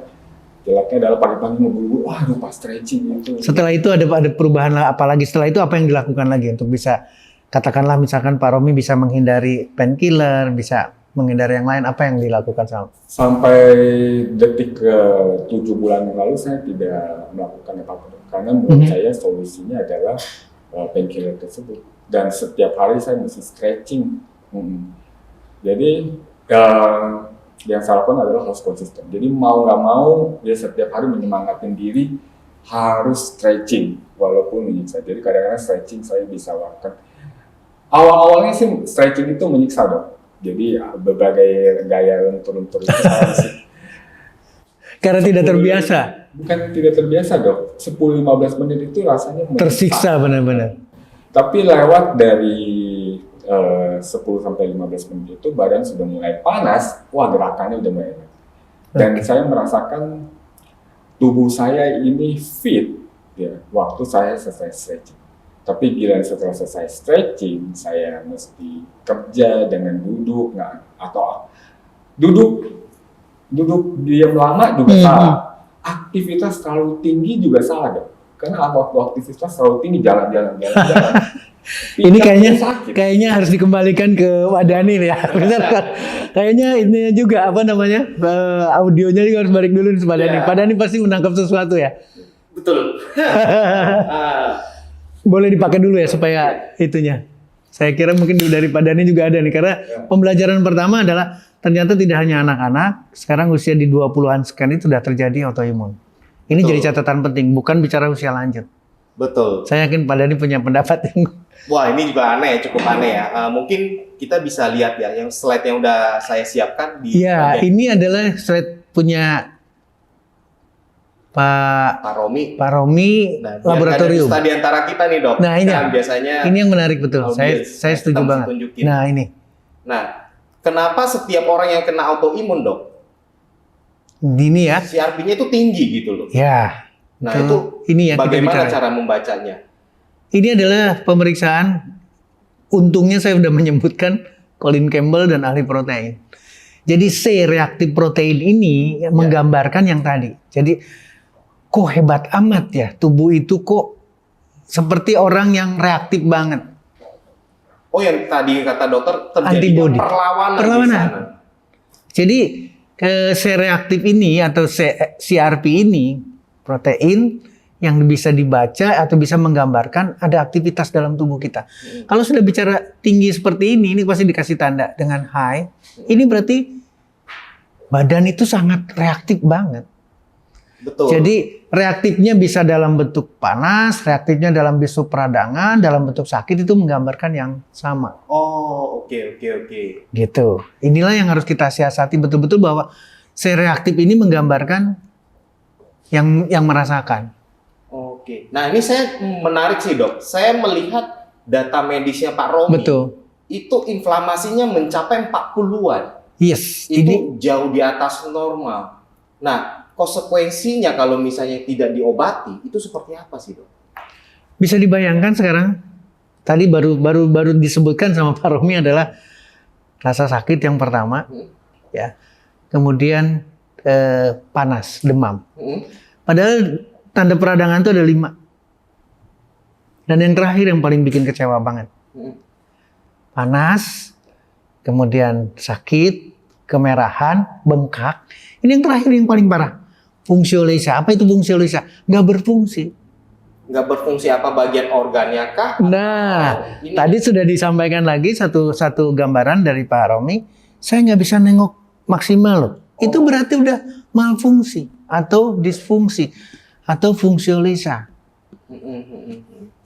jeleknya adalah pagi-pagi ngeburu-buru, wah lupa stretching itu. Setelah itu ada perubahan apa lagi? Setelah itu apa yang dilakukan lagi untuk bisa katakanlah misalkan Pak Romi bisa menghindari painkiller, bisa menghindari yang lain, apa yang dilakukan sama? Sampai detik ke 7 bulan yang lalu saya tidak melakukan apa-apa. Karena menurut saya solusinya adalah painkiller tersebut. Dan setiap hari saya mesti stretching. Jadi yang saya lakukan adalah harus konsisten. Jadi mau nggak mau ya setiap hari menyemangatin diri harus stretching walaupun menyiksa. Jadi kadang-kadang stretching saya bisa lakukan. Awal-awalnya sih stretching itu menyiksa dong. Jadi berbagai gaya lentur-lentur itu saya harus Karena tidak terbiasa. bukan tidak terbiasa dok. 10-15 menit itu rasanya menyiksa. Tersiksa benar-benar. Tapi lewat dari 10-15 menit itu badan sudah mulai panas, wah gerakannya udah mulai enak. Dan saya merasakan tubuh saya ini fit ya, waktu saya selesai stretching. Tapi gila setelah selesai stretching, saya mesti kerja dengan duduk, atau duduk diam lama juga salah. Aktivitas terlalu tinggi juga salah dong. Karena waktu aktivitas terlalu tinggi jalan. Ini sakit. kayaknya harus dikembalikan ke Wadani nih ya. Benar kan? Kayaknya ini juga apa namanya audionya juga harus balik dulu nih Pak Dani. Ya. Pak Dani pasti menangkap sesuatu ya. Betul. Boleh dipakai dulu ya supaya itunya. Saya kira mungkin dari Pak Dani juga ada nih karena pembelajaran pertama adalah ternyata tidak hanya anak-anak, sekarang usia di 20-an sekian itu sudah terjadi autoimun. Ini Betul. jadi catatan penting, bukan bicara usia lanjut. Betul. Saya yakin Pak Dhani punya pendapat yang Wah, ini juga aneh, cukup aneh ya. Mungkin kita bisa lihat ya, yang slide yang udah saya siapkan di ya, bagian ini adalah slide punya Pak Pak Romi. Nah, biar nggak ada laboratorium. dusta di antara kita nih, Dok. Nah, ini Kan biasanya Ini yang menarik betul. Saya audiens, setuju kita mesti banget. tunjukin. Nah, ini. Nah, kenapa setiap orang yang kena autoimun, Dok, Ini ya. CRP-nya itu tinggi gitu loh. Ya. Nah, Betul. itu Ini yang kita bagaimana bicara. cara membacanya? Ini adalah pemeriksaan. Untungnya saya sudah menyebutkan Colin Campbell dan ahli protein. Jadi C reaktif protein ini menggambarkan yang tadi. Jadi kok hebat amat ya tubuh itu kok seperti orang yang reaktif banget. Oh, yang tadi kata dokter terjadi Antibody. perlawanan di Perlawanan. sana. Jadi C reaktif ini atau CRP ini protein yang bisa dibaca atau bisa menggambarkan ada aktivitas dalam tubuh kita. Kalau sudah bicara tinggi seperti ini pasti dikasih tanda dengan high. Ini berarti badan itu sangat reaktif banget. Betul. Jadi reaktifnya bisa dalam bentuk panas, reaktifnya dalam bentuk peradangan, dalam bentuk sakit itu menggambarkan yang sama. Oh, oke. Gitu. Inilah yang harus kita siasati betul-betul bahwa C reaktif ini menggambarkan yang merasakan. Oke. Nah, ini saya menarik sih, Dok. Saya melihat data medisnya Pak Romi. Betul. Itu inflamasinya mencapai 40-an. Yes. Itu Ini jauh di atas normal. Nah, konsekuensinya kalau misalnya tidak diobati, itu seperti apa sih, Dok? bisa dibayangkan sekarang. Tadi baru disebutkan sama Pak Romi adalah rasa sakit yang pertama, ya. Kemudian panas, demam. Padahal tanda peradangan itu ada 5. Dan yang terakhir yang paling bikin kecewa banget. Panas, kemudian sakit, kemerahan, bengkak. Ini yang terakhir yang paling parah. Fungsiolesa. Apa itu fungsiolesa? Nggak berfungsi. Nggak berfungsi apa bagian organnya kah? Nah, Ini tadi sudah disampaikan lagi satu gambaran dari Pak Romi. Saya nggak bisa nengok maksimal loh. Itu berarti udah malfungsi atau disfungsi atau fungsiolesa.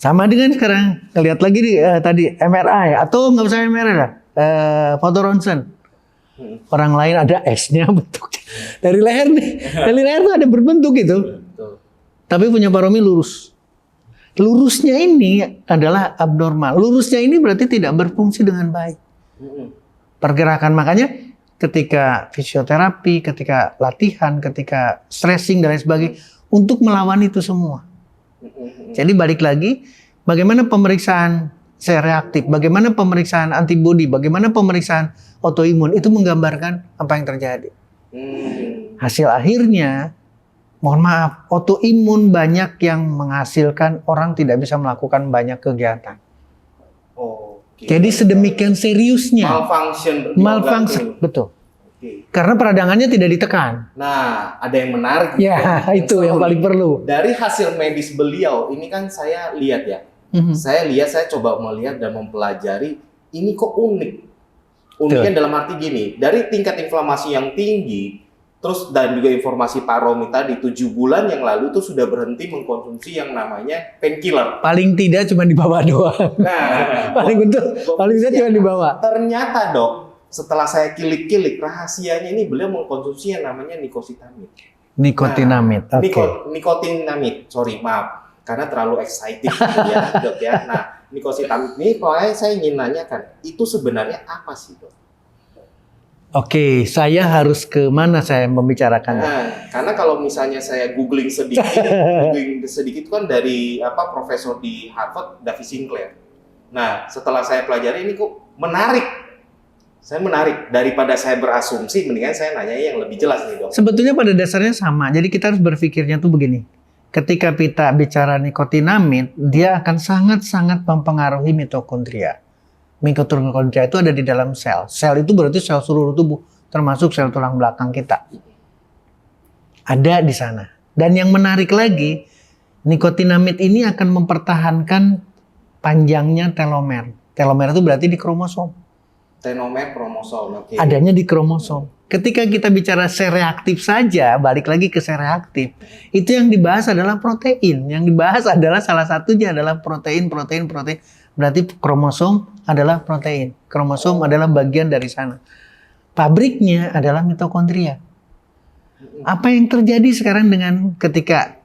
Sama dengan sekarang, lihat lagi tadi MRI atau nggak usah MRI lah, foto ronsen. Orang lain ada S-nya bentuknya dari leher nih, dari leher tuh ada berbentuk gitu. Betul. Tapi punya Pak Romi lurus. Lurusnya ini adalah abnormal. Lurusnya ini berarti tidak berfungsi dengan baik. Pergerakan, makanya ketika fisioterapi, ketika latihan, ketika stressing dan lain sebagainya, untuk melawan itu semua. Jadi balik lagi, bagaimana pemeriksaan C-reaktif, bagaimana pemeriksaan antibodi, bagaimana pemeriksaan autoimun, itu menggambarkan apa yang terjadi. Hasil akhirnya, mohon maaf, autoimun banyak yang menghasilkan orang tidak bisa melakukan banyak kegiatan. Oke. Jadi sedemikian seriusnya. Malfunction. Betul. Oke. Karena peradangannya tidak ditekan. Nah, ada yang menarik. Ya, itu yang paling perlu. Dari hasil medis beliau, ini kan saya lihat ya. Saya coba melihat dan mempelajari, ini kok unik. Uniknya dalam arti gini, dari tingkat inflamasi yang tinggi, terus dan juga informasi Pak Romi tadi 7 bulan yang lalu itu sudah berhenti mengkonsumsi yang namanya painkiller. Paling tidak cuma dibawa doang. Nah, paling tidak cuma dibawa. Ternyata, Dok, setelah saya kilik-kilik, rahasianya ini beliau mengkonsumsi yang namanya nikositamid. Nikotinamid. Nah, Oke. nikotinamid. Sorry, maaf. Karena terlalu excited gitu ya, Dok ya. Nah, nikositamid ini pokoknya saya ingin nanyakan, itu sebenarnya apa sih, Dok? Oke, saya harus ke mana saya membicarakannya? Nah, karena kalau misalnya saya googling sedikit itu kan dari profesor di Harvard, David Sinclair. Nah, setelah saya pelajari ini kok menarik. Saya menarik daripada saya berasumsi, mendingan saya nanya yang lebih jelas nih, Dok. Sebetulnya pada dasarnya sama. Jadi kita harus berpikirnya tuh begini. Ketika kita bicara nikotinamid, dia akan sangat-sangat mempengaruhi mitokondria. Mitokondria itu ada di dalam sel. Sel itu berarti sel seluruh tubuh, termasuk sel tulang belakang kita. Ada di sana. Dan yang menarik lagi, nikotinamid ini akan mempertahankan panjangnya telomer. Telomer itu berarti di kromosom. Telomer kromosom, oke. Adanya di kromosom. Ketika kita bicara sel reaktif saja, balik lagi ke sel reaktif, itu yang dibahas adalah protein. Yang dibahas adalah salah satunya adalah protein. Berarti kromosom adalah protein. Kromosom adalah bagian dari sana. Pabriknya adalah mitokondria. Apa yang terjadi sekarang dengan ketika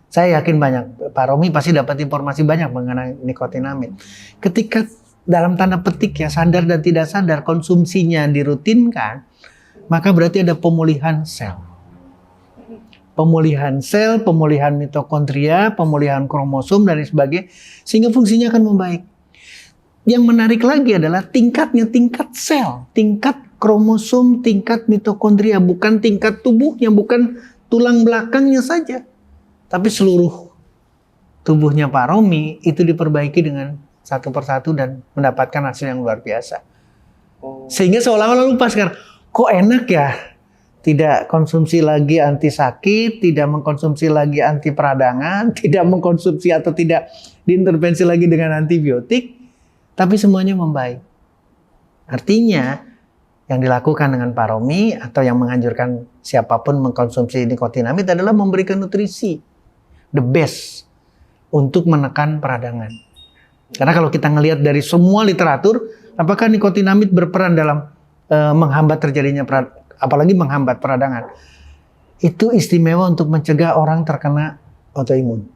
saya yakin banyak, Pak Romi pasti dapat informasi banyak mengenai nikotinamid. Ketika dalam tanda petik ya sadar dan tidak sadar konsumsinya dirutinkan, maka berarti ada pemulihan sel. Pemulihan sel, pemulihan mitokondria, pemulihan kromosom dan sebagainya, sehingga fungsinya akan membaik. Yang menarik lagi adalah tingkatnya, tingkat sel, tingkat kromosom, tingkat mitokondria, bukan tingkat tubuhnya, bukan tulang belakangnya saja, tapi seluruh tubuhnya Pak Romi itu diperbaiki dengan satu persatu dan mendapatkan hasil yang luar biasa. Sehingga seolah-olah lupa sekarang, kok enak ya, tidak konsumsi lagi anti sakit, tidak mengkonsumsi lagi anti peradangan, tidak mengkonsumsi atau tidak diintervensi lagi dengan antibiotik, tapi semuanya membaik. Artinya yang dilakukan dengan Pak Romi atau yang menganjurkan siapapun mengkonsumsi nikotinamid adalah memberikan nutrisi the best untuk menekan peradangan. Karena kalau kita ngelihat dari semua literatur, apakah nikotinamid berperan dalam menghambat terjadinya apalagi menghambat peradangan? Itu istimewa untuk mencegah orang terkena autoimun.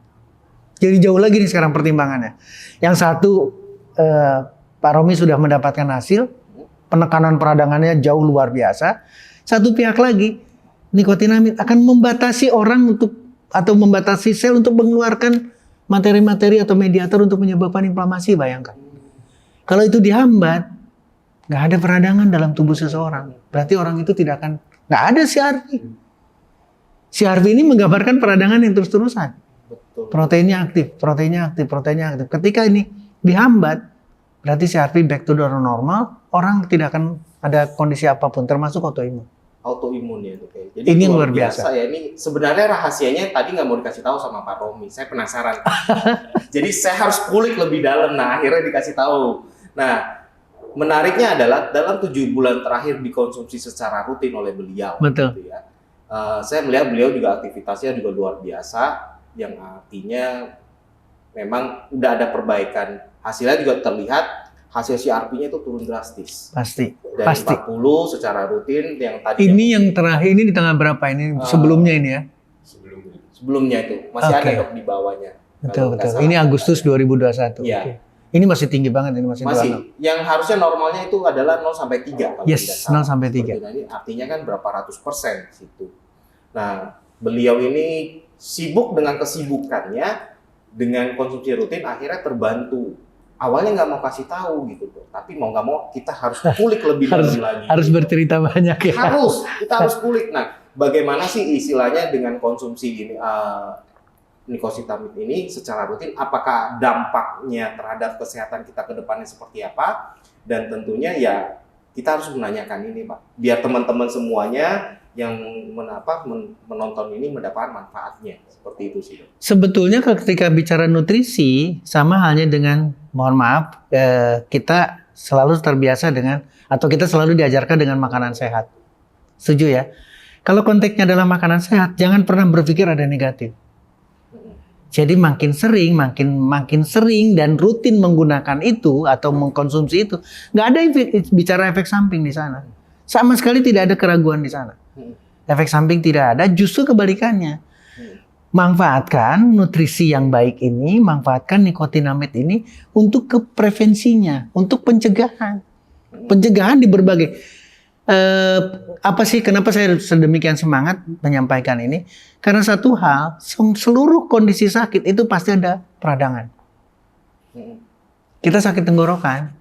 Jadi jauh lagi nih sekarang pertimbangannya. Yang satu Pak Romi sudah mendapatkan hasil, penekanan peradangannya jauh luar biasa. Satu pihak lagi, nikotinamid akan membatasi orang untuk atau membatasi sel untuk mengeluarkan materi-materi atau mediator untuk menyebabkan inflamasi, bayangkan. Kalau itu dihambat, nggak ada peradangan dalam tubuh seseorang. Berarti orang itu nggak ada CRP. CRP ini menggambarkan peradangan yang terus-terusan. Betul. Proteinnya aktif. Ketika ini dihambat, berarti CRP back to the normal, orang tidak akan ada kondisi apapun, termasuk autoimun. Autoimun ya, oke. Jadi Ini luar biasa. Ya, ini sebenarnya rahasianya tadi nggak mau dikasih tahu sama Pak Romi. Saya penasaran. Jadi saya harus kulik lebih dalam. Nah, akhirnya dikasih tahu. Nah, menariknya adalah dalam 7 bulan terakhir dikonsumsi secara rutin oleh beliau. Betul. Gitu ya. Saya melihat beliau juga aktivitasnya juga luar biasa, yang artinya memang udah ada perbaikan. Hasilnya juga terlihat. Hasil CRP-nya itu turun drastis. Pasti. Dari Pasti. 40 secara rutin yang tadi. Ini yang terakhir, ini di tanggal berapa ini? Sebelumnya ini ya? Sebelumnya itu masih Oke. ada dok di bawahnya. Betul. Ini Agustus 2021. Iya. Oke. Ini masih tinggi banget, ini masih 26. Yang harusnya normalnya itu adalah 0 sampai 3 kalau Yes, tidak salah. 0 sampai 3. Seperti ini artinya kan berapa ratus% situ. Nah, beliau ini sibuk dengan kesibukannya, dengan konsumsi rutin akhirnya terbantu. Awalnya nggak mau kasih tahu gitu tuh, tapi mau nggak mau kita harus kulik lebih dalam lagi. Harus bercerita banyak ya. Kita harus kulik. Nah, bagaimana sih istilahnya dengan konsumsi ini nikotinamid ini secara rutin? Apakah dampaknya terhadap kesehatan kita ke depannya seperti apa? Dan tentunya ya kita harus menanyakan ini, Pak, biar teman-teman semuanya yang menonton ini mendapatkan manfaatnya. Seperti itu sih, Dok. Sebetulnya ketika bicara nutrisi, sama halnya dengan, mohon maaf, kita selalu terbiasa dengan, atau kita selalu diajarkan dengan makanan sehat. Setuju ya? Kalau konteksnya adalah makanan sehat, jangan pernah berpikir ada negatif. Jadi makin sering dan rutin menggunakan itu atau mengkonsumsi itu, nggak ada bicara efek samping di sana. Sama sekali tidak ada keraguan di sana. Efek samping tidak ada, justru kebalikannya. Manfaatkan nutrisi yang baik ini, manfaatkan nikotinamid ini untuk prevensinya, untuk pencegahan. Pencegahan di berbagai apa sih, kenapa saya sedemikian semangat menyampaikan ini? Karena satu hal, seluruh kondisi sakit itu pasti ada peradangan. Kita sakit tenggorokan,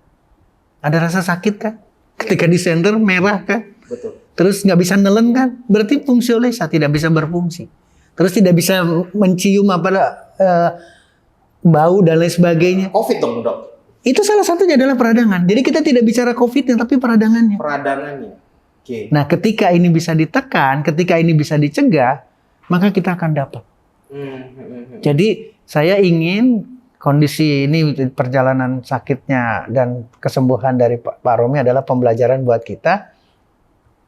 ada rasa sakit kan? Ketika di senter merah kan? Betul. Terus nggak bisa nelen kan? Berarti fungsiolesa tidak bisa berfungsi. Terus tidak bisa mencium bau dan lain sebagainya. COVID dong, Dok. Itu salah satunya adalah peradangan. Jadi kita tidak bicara COVID-nya, tapi peradangannya. Peradangannya. Oke. Nah, ketika ini bisa ditekan, ketika ini bisa dicegah, maka kita akan dapat. Jadi saya ingin kondisi ini, perjalanan sakitnya dan kesembuhan dari Pak Romi adalah pembelajaran buat kita.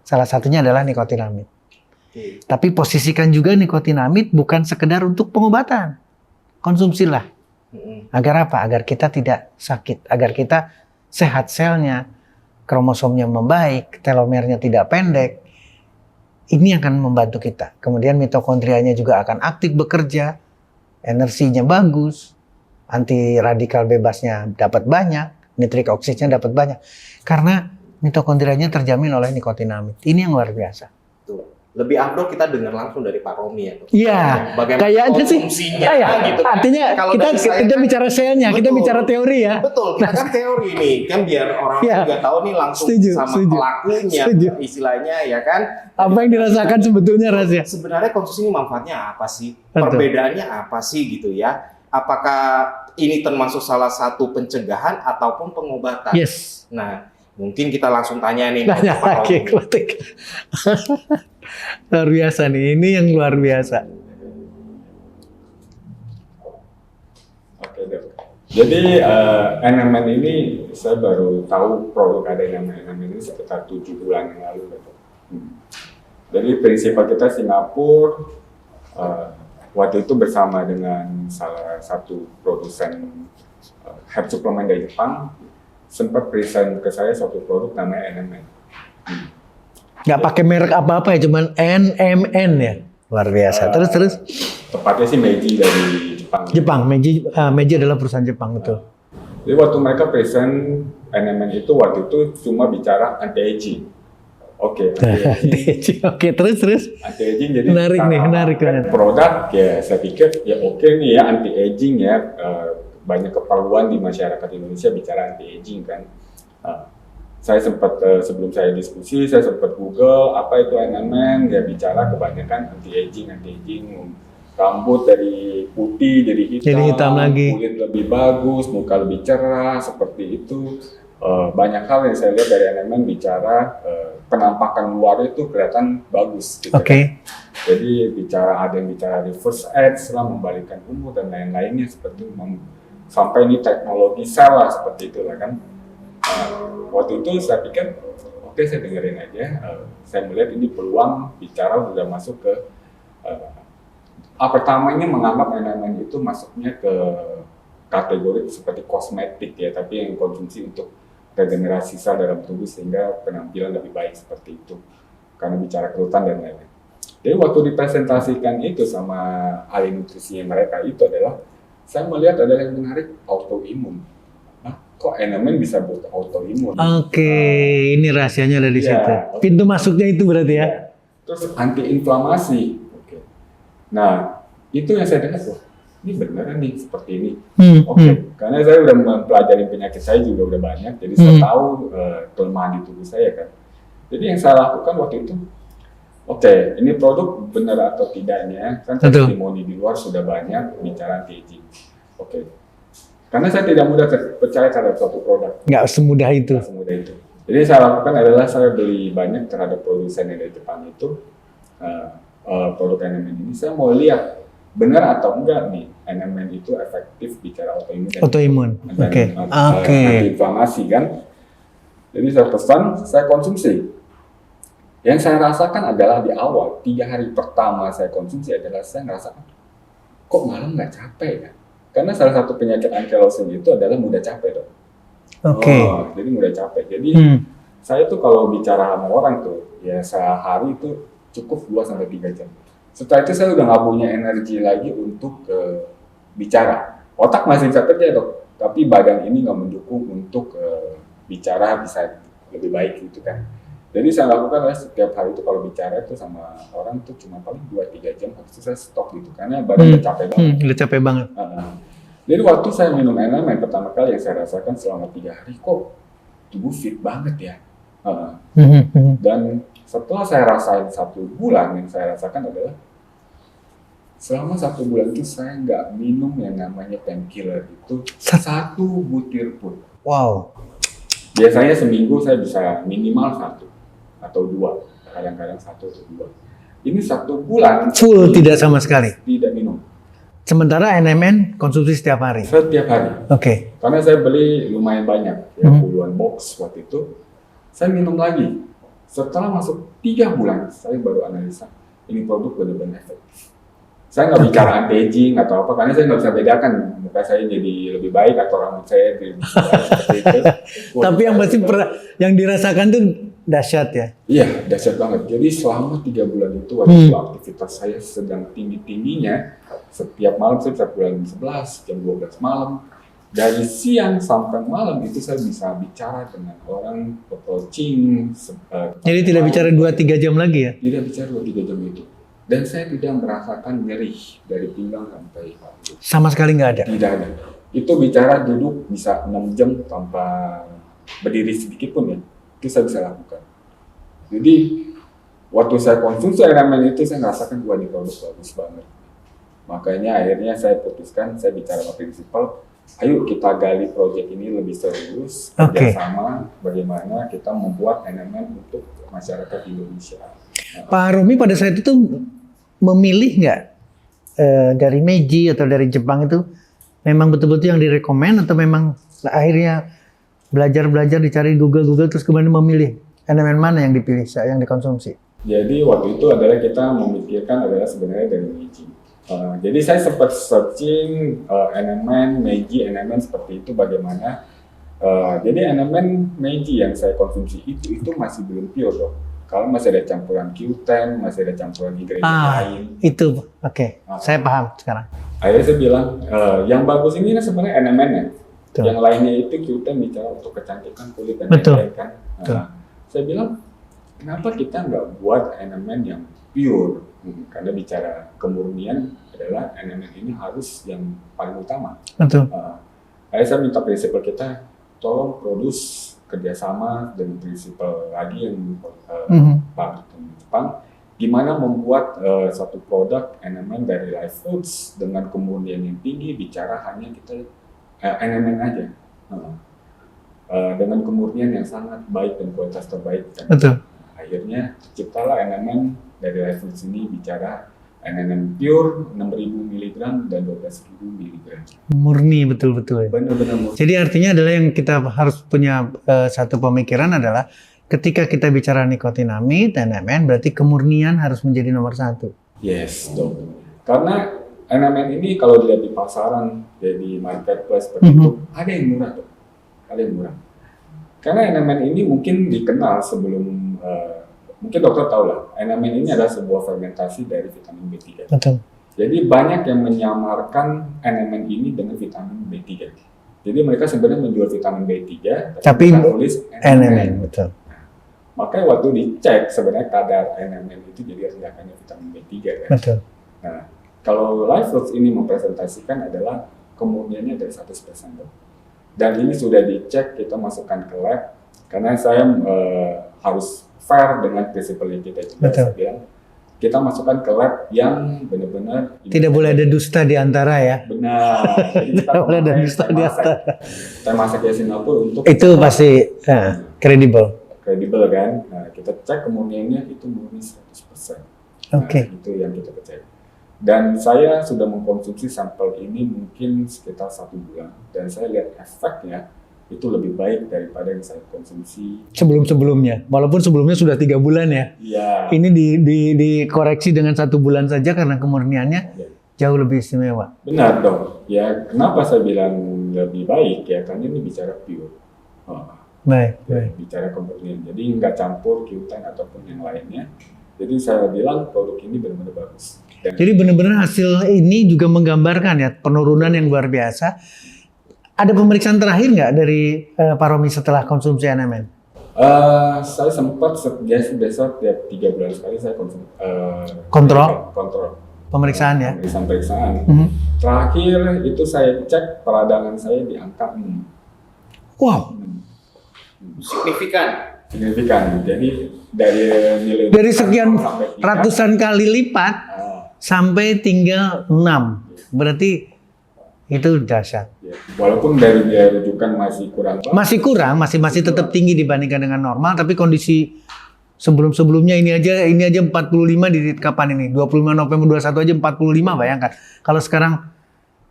Salah satunya adalah nikotinamid. Oke. Tapi posisikan juga nikotinamid bukan sekedar untuk pengobatan. Konsumsilah. Agar apa? Agar kita tidak sakit. Agar kita sehat selnya, kromosomnya membaik, telomernya tidak pendek. Ini akan membantu kita. Kemudian mitokondrianya juga akan aktif bekerja, energinya bagus, anti radikal bebasnya dapat banyak, nitrik oksidnya dapat banyak. Karena mitokondrianya terjamin oleh nikotinamid. Ini yang luar biasa. Tuh. Lebih afdol kita dengar langsung dari Pak Romi ya. Dok. Iya, Bagaimana kayaknya sih. konsumsinya Gitu kan. Artinya Kalau kita dari saya kita kan- bicara selnya, kita Betul. bicara teori ya. Betul, kita kan teori nih, kan biar orang Iya. juga tahu nih langsung Setuju, sama setuju. pelakunya, Setuju. istilahnya ya kan. Apa yang dirasakan sebetulnya rahasia? Sebenarnya konsumsi ini manfaatnya apa sih? Betul. Perbedaannya apa sih gitu ya? Apakah ini termasuk salah satu pencegahan ataupun pengobatan? Yes. Nah, mungkin kita langsung tanya nih. Tanya Pak lagi, Romi. kletik. Luar biasa nih, ini yang luar biasa. Oke, Dok. Jadi NMN ini saya baru tahu produk ada NMN ini sekitar 7 bulan yang lalu, Dok. Jadi prinsipal kita Singapura waktu itu bersama dengan salah satu produsen herb suplemen dari Jepang sempat present ke saya suatu produk namanya NMN. Nggak pakai merek apa-apa ya, cuman NMN ya. Luar biasa. Terus. Tepatnya sih Meiji dari Jepang. Jepang, Meiji adalah perusahaan Jepang, betul. Jadi waktu mereka present NMN itu waktu itu cuma bicara anti-aging. Oke, anti-aging. Oke, terus. Anti-aging jadi Menarik nih, cara menarik banget. produk ya saya pikir ya oke nih ya anti-aging ya banyak keperluan di masyarakat Indonesia bicara anti-aging kan. Saya sempat sebelum saya diskusi saya sempat Google apa itu NMN ya bicara kebanyakan anti-aging rambut dari putih jadi hitam lagi. kulit lebih bagus muka lebih cerah seperti itu. Banyak hal yang saya lihat dari NMN bicara penampakan luar itu kelihatan bagus gitu. Oke. Jadi ada yang bicara reverse age lah, membalikkan umur dan lain-lainnya seperti sampai ini teknologi sel lah seperti itulah kan. Waktu itu saya pikir oke, saya dengerin aja. Saya melihat ini peluang bicara sudah masuk ke pertama ini menganggap NMN itu masuknya ke kategori seperti kosmetik ya, tapi yang konsumsi untuk regenerasi sel dalam tubuh sehingga penampilan lebih baik seperti itu karena bicara kerutan dan lain-lain. Jadi waktu dipresentasikan itu sama ahli nutrisinya mereka itu adalah saya melihat ada yang menarik autoimun. Nah, kok NMN bisa buat autoimun? Oke, ini rahasianya ada di Iya. situ. Pintu masuknya itu berarti ya. Terus anti-inflamasi. Oke. Nah, itu yang saya dengar, wah, ini beneran nih seperti ini. Oke, karena saya udah mempelajari penyakit saya juga udah banyak, jadi saya tahu kelemahan di tubuh saya kan. Jadi yang saya lakukan waktu itu, oke, ini produk benar atau tidaknya, kan testimoni di luar sudah banyak bicara anti-aging. Oke, karena saya tidak mudah percaya terhadap suatu produk. Nggak semudah itu. Nggak semudah itu. Jadi yang saya lakukan adalah saya beli banyak terhadap produsen yang dari Jepang itu, produk NMN ini, saya mau lihat benar atau enggak nih NMN itu efektif bicara autoimun Oke. anti-inflamasi kan. Jadi saya pesan, saya konsumsi. Yang saya rasakan adalah di awal 3 hari pertama saya konsumsi adalah saya ngerasakan kok malam nggak capek ya. Karena salah satu penyakit ankylosing itu adalah mudah capek dong. Oke. Jadi mudah capek. Jadi saya tuh kalau bicara sama orang tuh ya sehari itu cukup 2-3 jam. Setelah itu saya udah nggak punya energi lagi untuk bicara. Otak masih bisa kerja dok, tapi badan ini nggak mendukung untuk bicara bisa lebih baik gitu kan. Jadi saya lakukan setiap hari itu kalau bicara itu sama orang itu cuma paling 2-3 jam, habis itu saya stop gitu karena badan udah capek banget. Udah capek banget. Jadi waktu saya minum NMN pertama kali yang saya rasakan selama 3 hari kok tubuh fit banget ya. Dan setelah saya rasain 1 bulan, yang saya rasakan adalah selama 1 bulan itu saya nggak minum yang namanya painkiller itu 1 butir pun. Wow. Biasanya seminggu saya bisa minimal 1 atau 2, kadang-kadang 1 atau 2. Ini 1 bulan full tidak sama sekali. Tidak minum. Sementara NMN konsumsi setiap hari. Setiap hari. Oke. Karena saya beli lumayan banyak, ya puluhan box waktu itu. Saya minum lagi Setelah masuk 3 bulan, saya baru analisa ini produk benar-benar efektif. Saya nggak bicara anti-aging atau apa, karena saya nggak bisa bedakan muka saya jadi lebih baik atau rambut saya jadi lebih baik seperti itu. Tapi yang pasti yang dirasakan tuh dahsyat ya. Iya, dahsyat banget. Jadi selama 3 bulan itu waktu aktivitas saya sedang tinggi-tingginya, setiap malam saya bisa pulang jam 11, jam 12 malam. Dari siang sampai malam itu saya bisa bicara dengan orang, approaching. Jadi tidak bicara 2-3 jam lagi ya? Tidak bicara 2-3 jam itu. Dan saya tidak merasakan nyeri dari pinggang sampai kaki. Sama sekali nggak ada? Tidak ada. Itu bicara duduk bisa 6 jam tanpa berdiri sedikit pun ya. Itu saya bisa lakukan. Jadi waktu saya konsumsi NMN itu saya merasakan wah ini produk bagus banget. Makanya akhirnya saya putuskan, saya bicara sama prinsipal, ayo kita gali proyek ini lebih serius, kerjasama bagaimana kita membuat NMN untuk masyarakat Indonesia. Pak Romi pada saat itu memilih nggak dari Meiji atau dari Jepang itu memang betul-betul yang direkomend atau memang akhirnya belajar dicari Google terus kemudian memilih NMN mana yang dipilih, yang dikonsumsi? Jadi waktu itu adalah kita memikirkan adalah sebenarnya dari Meiji. Jadi saya sempat searching NMN, Meiji, NMN seperti itu bagaimana. Jadi NMN Meiji yang saya konsumsi itu masih belum pure dong. Kalau masih ada campuran Q10, masih ada campuran ingredient lain. Itu, saya paham sekarang. Akhirnya saya bilang, yang bagus ini sebenarnya NMN ya. Yang lainnya itu Q10 bicara untuk kecantikan kulit dan lain-lain kan. Saya bilang, kenapa kita nggak buat NMN yang pure? Karena bicara kemurnian adalah NMN ini harus yang paling utama. Akhirnya saya minta prinsipal kita, tolong produce kerjasama dengan prinsipal lagi yang pabrik di Jepang, gimana membuat satu produk NMN dari Live Foods dengan kemurnian yang tinggi, bicara hanya kita NMN aja, dengan kemurnian yang sangat baik dan kualitas terbaik. Akhirnya terciptalah NMN dari Live Foods ini bicara NMN pure 6.000 mg dan 12.000 mg. Murni betul-betul ya. Benar-benar murni. Jadi artinya adalah yang kita harus punya satu pemikiran adalah ketika kita bicara nikotinamid, NMN berarti kemurnian harus menjadi nomor 1. Yes, dong. Karena NMN ini kalau dilihat di pasaran, di marketplace seperti itu, ada yang murah tuh. Ada yang murah. Karena NMN ini mungkin dikenal sebelum mungkin dokter tahu lah, NMN ini adalah sebuah fermentasi dari vitamin B3. Betul. Jadi banyak yang menyamarkan NMN ini dengan vitamin B3. Jadi mereka sebenarnya menjual vitamin B3, tapi tulis NMN. Betul. Nah, makanya waktu dicek sebenarnya kadar NMN itu jadi rendahnya vitamin B3 kan. Betul. Nah, kalau Live Foods ini mempresentasikan adalah kemurniannya dari 100%. Dan ini sudah dicek, kita masukkan ke lab, karena saya harus fair dengan prinsipal yang kita juga. Saya bilang, kita masukkan ke lab yang benar-benar tidak boleh ada dusta di antara ya. Benar. Jadi kita boleh ada dusta di antara. Kita masak di Singapura untuk itu pasti kredibel. Kredibel kan. Nah, kita cek kemurniannya itu murni 100%. Nah, itu yang kita cek. Dan saya sudah mengkonsumsi sampel ini mungkin sekitar 1 bulan dan saya lihat efeknya itu lebih baik daripada yang saya konsumsi sebelumnya. Walaupun sebelumnya sudah 3 bulan ya. Iya. Ini dikoreksi dengan 1 bulan saja karena kemurniannya jauh lebih istimewa. Benar dong. Ya, kenapa saya bilang lebih baik ya? Karena ini bicara pure. Baik. Bicara kemurnian. Jadi nggak campur Q10 ataupun yang lainnya. Jadi saya bilang produk ini benar-benar bagus. Jadi benar-benar hasil ini juga menggambarkan ya penurunan yang luar biasa. Ada pemeriksaan terakhir nggak dari Pak Romi setelah konsumsi NMN? Saya sempat biasa tiap 3 bulan sekali saya kontrol pemeriksaan ya. Pemeriksaan. Terakhir itu saya cek peradangan saya di angka 6. Wow. Signifikan. Jadi dari sekian ratusan kali lipat sampai tinggal 6. Berarti itu dahsyat. Ya, walaupun dari biaya rujukan masih kurang. Masih tetap tinggi dibandingkan dengan normal, tapi kondisi sebelumnya ini aja 45 di kapan ini? 25 November 21 aja 45, bayangkan. Kalau sekarang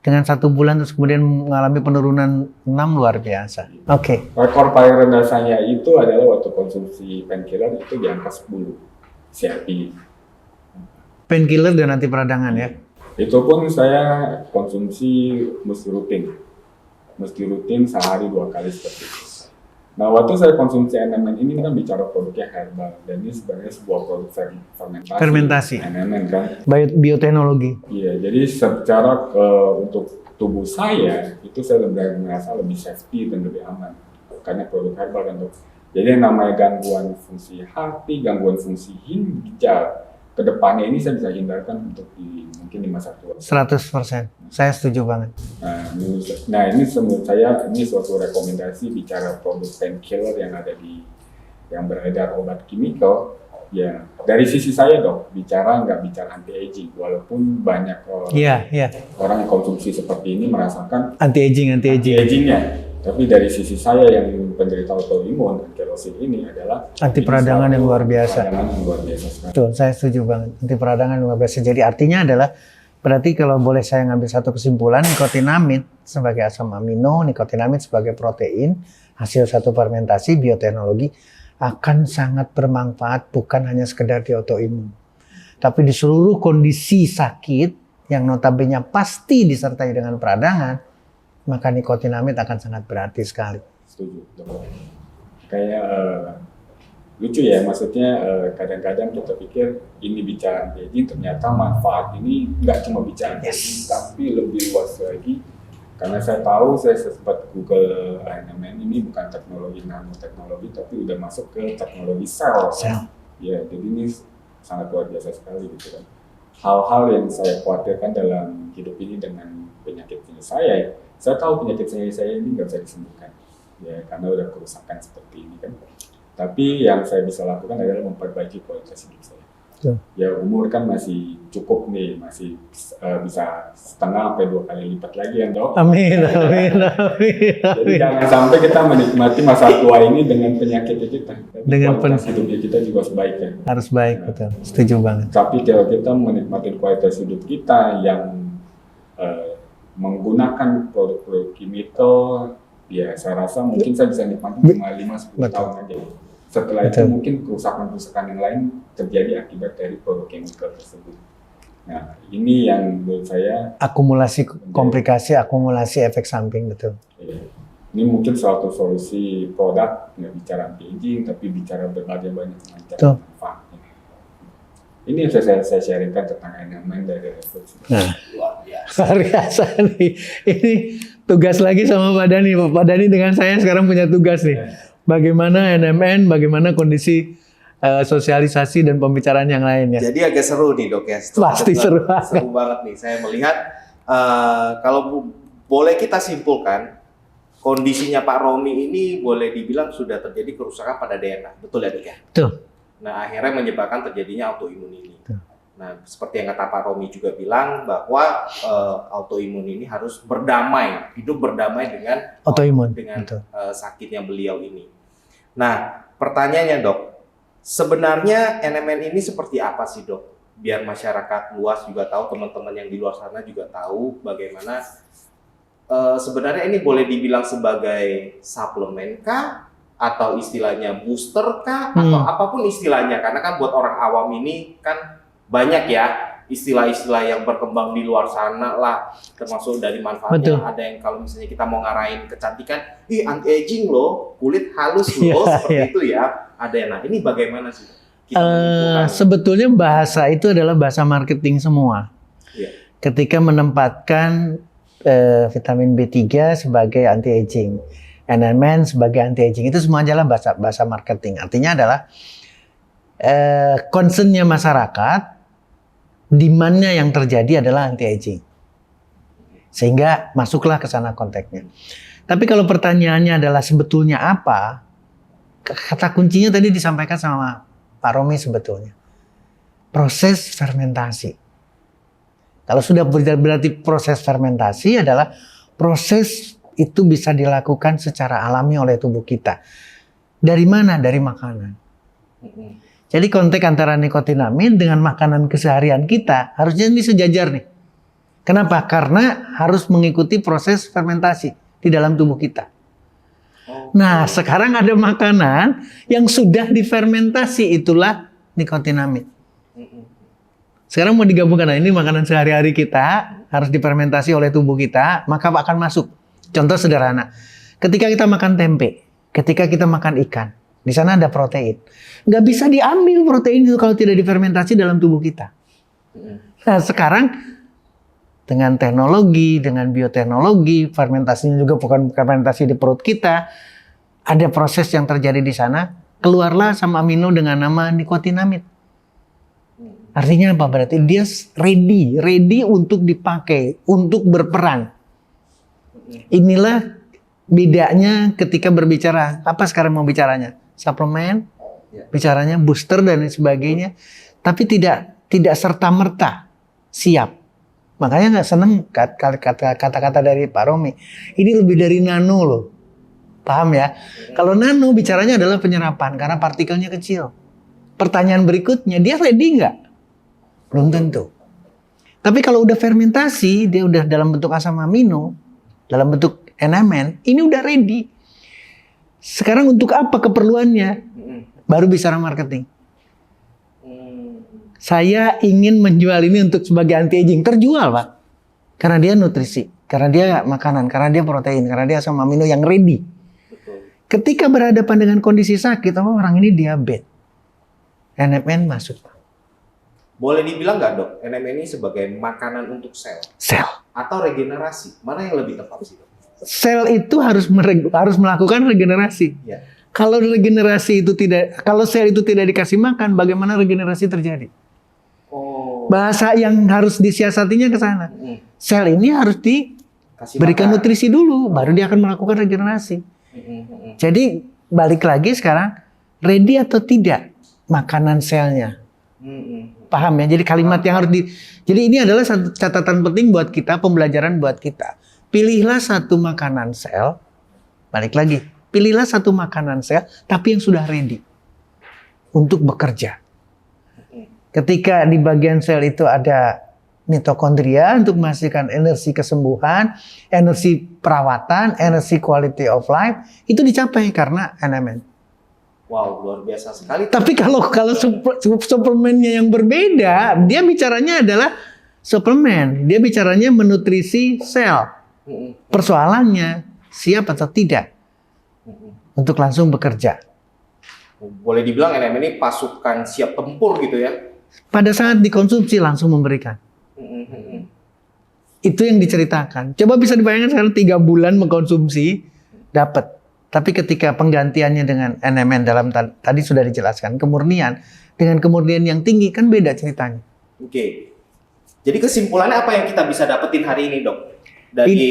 dengan 1 bulan terus kemudian mengalami penurunan 6 luar biasa. Oke. Rekor paling rendah saya itu adalah waktu konsumsi painkiller itu di angka 10 CRP. Painkiller dan anti peradangan ya. Itu pun saya konsumsi mesti rutin sehari 2 kali seperti itu. Nah, waktu saya konsumsi NMN ini kan bicara produknya herbal, dan ini sebenarnya sebuah produk fermentasi. NMN kan. Bioteknologi. Iya, jadi secara untuk tubuh saya itu saya merasa lebih safety dan lebih aman karena produk herbal kan. Jadi yang namanya gangguan fungsi hati, gangguan fungsi ginjal, kedepannya ini saya bisa hindarkan untuk mungkin di masa tua. 100%, saya setuju banget. Nah ini menurut saya ini suatu rekomendasi bicara produk painkiller yang beredar obat kimikal. Ya dari sisi saya dok, nggak bicara anti aging, walaupun banyak orang yang konsumsi seperti ini merasakan anti agingnya. Tapi dari sisi saya yang penderita autoimun, ankylosis ini adalah anti peradangan yang luar biasa. Sekali. Betul, saya setuju banget. Anti peradangan luar biasa. Jadi artinya adalah, berarti kalau boleh saya ngambil satu kesimpulan, nikotinamid sebagai asam amino, nikotinamid sebagai protein, hasil satu fermentasi bioteknologi akan sangat bermanfaat bukan hanya sekedar di autoimun. Tapi di seluruh kondisi sakit yang notabene pasti disertai dengan peradangan, maka nikotinamid akan sangat berarti sekali. Setuju. Kayak lucu ya, maksudnya kadang-kadang kita pikir ini bicara anti-aging, ternyata manfaat ini nggak cuma bicara anti-aging, tapi lebih luas lagi. Karena saya tahu, saya sempat Google NMN ini bukan teknologi nanoteknologi, tapi udah masuk ke teknologi sel. Ya, jadi ini sangat luar biasa sekali gitu kan. Hal-hal yang saya khawatirkan dalam hidup ini dengan penyakit saya tahu penyakit saya ini nggak bisa disembuhkan, ya karena udah kerusakan seperti ini kan. Tapi yang saya bisa lakukan adalah memperbaiki kualitas hidup saya. Ya umur kan masih cukup nih, masih bisa 1,5 sampai 2 kali lipat lagi ya dok. Amin. Jadi jangan sampai kita menikmati masa tua ini dengan penyakit kita. Dengan kualitas hidupnya kita juga harus baik ya. Harus baik, betul. Setuju banget. Tapi kalau kita menikmati kualitas hidup kita yang menggunakan produk-produk kimikal, ya saya rasa mungkin saya bisa nikmati cuma 5-10 tahun aja. Setelah itu mungkin kerusakan-kerusakan yang lain terjadi akibat dari produk kimikal tersebut. Nah, ini yang menurut saya akumulasi komplikasi, akumulasi efek samping, betul. Ini mungkin suatu solusi produk, nggak bicara anti-aging, tapi bicara berbagai banyak macam manfaatnya. Ini yang saya sharingkan tentang NMN dari Revolusi. Nah, luar biasa nih. Ini tugas lagi sama Pak Dhani. Pak Dhani dengan saya sekarang punya tugas nih. Bagaimana NMN, bagaimana kondisi sosialisasi dan pembicaraan yang lainnya. Jadi agak seru nih dok ya. Pasti seru banget nih. Saya melihat kalau boleh kita simpulkan, kondisinya Pak Romi ini boleh dibilang sudah terjadi kerusakan pada DNA. Betul ya dok ya? Betul. Nah, akhirnya menyebabkan terjadinya autoimun ini. Nah, seperti yang kata Pak Romi juga bilang bahwa autoimun ini harus hidup berdamai dengan autoimun, dengan sakitnya beliau ini. Nah, pertanyaannya dok, sebenarnya NMN ini seperti apa sih dok? Biar masyarakat luas juga tahu, teman-teman yang di luar sana juga tahu bagaimana sebenarnya ini boleh dibilang sebagai suplemen kah? Atau istilahnya booster kah? Atau apapun istilahnya, karena kan buat orang awam ini kan banyak ya istilah-istilah yang berkembang di luar sana lah, termasuk dari manfaatnya. Betul. Ada yang kalau misalnya kita mau ngarahin kecantikan, anti-aging loh, kulit halus loh, seperti itu ya. Ada yang, nah ini bagaimana sih? Sebetulnya bahasa itu adalah bahasa marketing semua. Ketika menempatkan vitamin B3 sebagai anti-aging, NMN sebagai anti-aging, itu semua adalah bahasa marketing. Artinya adalah concernnya masyarakat, demand-nya yang terjadi adalah anti-aging. Sehingga masuklah ke sana konteksnya. Tapi kalau pertanyaannya adalah sebetulnya apa, kata kuncinya tadi disampaikan sama Pak Romi sebetulnya. Proses fermentasi. Kalau sudah berarti proses fermentasi adalah proses itu bisa dilakukan secara alami oleh tubuh kita. Dari mana? Dari makanan. Jadi konteks antara nikotinamid dengan makanan keseharian kita harusnya ini sejajar nih. Kenapa? Karena harus mengikuti proses fermentasi di dalam tubuh kita. Nah, sekarang ada makanan yang sudah difermentasi, itulah nikotinamid. Sekarang mau digabungkan, nah ini makanan sehari-hari kita harus difermentasi oleh tubuh kita, maka akan masuk. Contoh sederhana, ketika kita makan tempe, ketika kita makan ikan, di sana ada protein. Nggak bisa diambil protein itu kalau tidak difermentasi dalam tubuh kita. Nah, sekarang dengan teknologi, dengan bioteknologi, fermentasinya juga bukan fermentasi di perut kita, ada proses yang terjadi di sana, keluarlah asam amino dengan nama nikotinamid. Artinya apa? Berarti dia ready untuk dipakai, untuk berperan. Inilah bedanya ketika berbicara. Apa sekarang mau bicaranya? Suplemen, bicaranya booster dan lain sebagainya. Tapi tidak serta-merta siap. Makanya nggak seneng kata-kata dari Pak Romi. Ini lebih dari nano loh. Paham ya? Kalau nano bicaranya adalah penyerapan karena partikelnya kecil. Pertanyaan berikutnya, dia ready nggak? Belum tentu. Tapi kalau udah fermentasi, dia udah dalam bentuk asam amino, dalam bentuk NMN, ini udah ready. Sekarang untuk apa keperluannya? Baru bicara marketing. Saya ingin menjual ini untuk sebagai anti-aging. Terjual, Pak. Karena dia nutrisi, karena dia makanan, karena dia protein, karena dia asam amino yang ready. Ketika berhadapan dengan kondisi sakit, orang ini diabetes. NMN masuk, Pak. Boleh dibilang nggak dok, NMN ini sebagai makanan untuk sel? Sel. Atau regenerasi? Mana yang lebih tepat sih dok? Sel itu harus melakukan regenerasi. Ya. Kalau sel itu tidak dikasih makan, bagaimana regenerasi terjadi? Bahasa yang harus disiasatinya ke sana. Sel ini harus diberikan nutrisi dulu, baru dia akan melakukan regenerasi. Jadi balik lagi sekarang, ready atau tidak makanan selnya? Paham ya? Jadi kalimat yang harus jadi ini adalah satu catatan penting buat kita, pembelajaran buat kita. Pilihlah satu makanan sel, balik lagi, pilihlah satu makanan sel, tapi yang sudah ready untuk bekerja. Ketika di bagian sel itu ada mitokondria untuk menghasilkan energi kesembuhan, energi perawatan, energi quality of life, itu dicapai karena NMN. Wow, luar biasa sekali. Tapi kalau suplemennya yang berbeda, dia bicaranya adalah suplemen. Dia bicaranya menutrisi sel. Persoalannya siap atau tidak untuk langsung bekerja. Boleh dibilang NMN ini pasukan siap tempur gitu ya? Pada saat dikonsumsi langsung memberikan. Itu yang diceritakan. Coba bisa dibayangkan sekarang 3 bulan mengkonsumsi, dapat. Tapi ketika penggantiannya dengan NMN dalam tadi sudah dijelaskan, kemurnian dengan kemurnian yang tinggi kan beda ceritanya. Oke. Jadi kesimpulannya apa yang kita bisa dapetin hari ini, Dok? Dari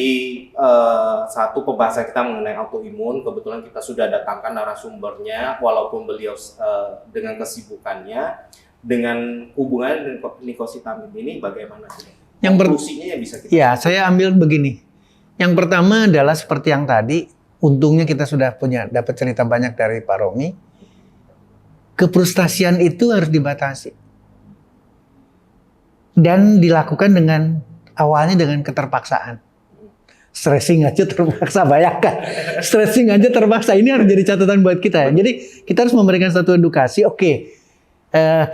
satu pembahasan kita mengenai autoimun, kebetulan kita sudah datangkan narasumbernya, walaupun beliau dengan kesibukannya, dengan hubungan dengan nikotinamid ini bagaimana sih? Konklusinya yang bisa kita. Ya, saya ambil begini. Yang pertama adalah seperti yang tadi. Untungnya kita sudah dapat cerita banyak dari Pak Romi. Kefrustasian itu harus dibatasi. Dan dilakukan awalnya dengan keterpaksaan. Stressing aja terpaksa, bayangkan. Stressing aja terpaksa, ini harus jadi catatan buat kita. Jadi kita harus memberikan satu edukasi,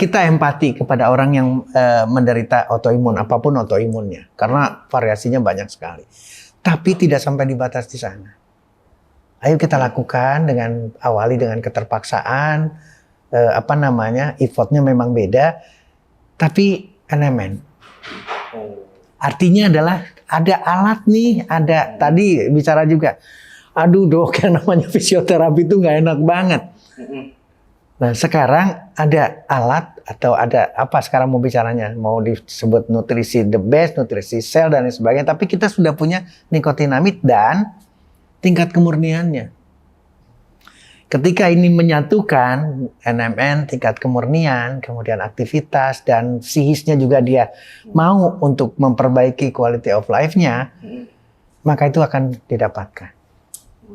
kita empati kepada orang yang menderita autoimun, apapun autoimunnya. Karena variasinya banyak sekali. Tapi tidak sampai dibatas di sana. Ayo kita lakukan awali dengan keterpaksaan, effortnya memang beda, tapi NMN. Artinya adalah ada alat nih, tadi bicara juga, aduh dok yang namanya fisioterapi itu nggak enak banget. Nah sekarang ada alat atau ada apa sekarang mau bicaranya, mau disebut nutrisi the best, nutrisi sel dan lain sebagainya, tapi kita sudah punya nikotinamid dan tingkat kemurniannya. Ketika ini menyatukan NMN, tingkat kemurnian, kemudian aktivitas, dan psikisnya juga dia mau untuk memperbaiki quality of life-nya, maka itu akan didapatkan.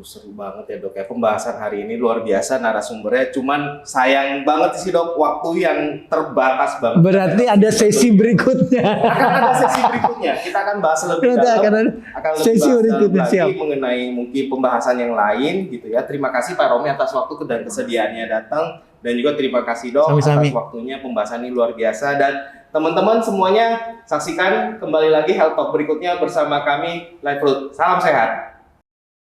Seru banget ya dok ya, pembahasan hari ini luar biasa narasumbernya, cuman sayang banget sih dok, waktu yang terbatas banget. Berarti ada sesi berikutnya. Akan ada sesi berikutnya, kita akan bahas lebih Nanti dalam, akan ada akan lebih sesi bahas berikutnya, dalam lagi siap. mengenai mungkin pembahasan yang lain gitu ya. Terima kasih Pak Romi atas waktu dan kesediaannya datang, dan juga terima kasih dok Sami-sami. atas waktunya, pembahasan ini luar biasa. Dan teman-teman semuanya saksikan kembali lagi Health Talk berikutnya bersama kami Live Root. Salam sehat.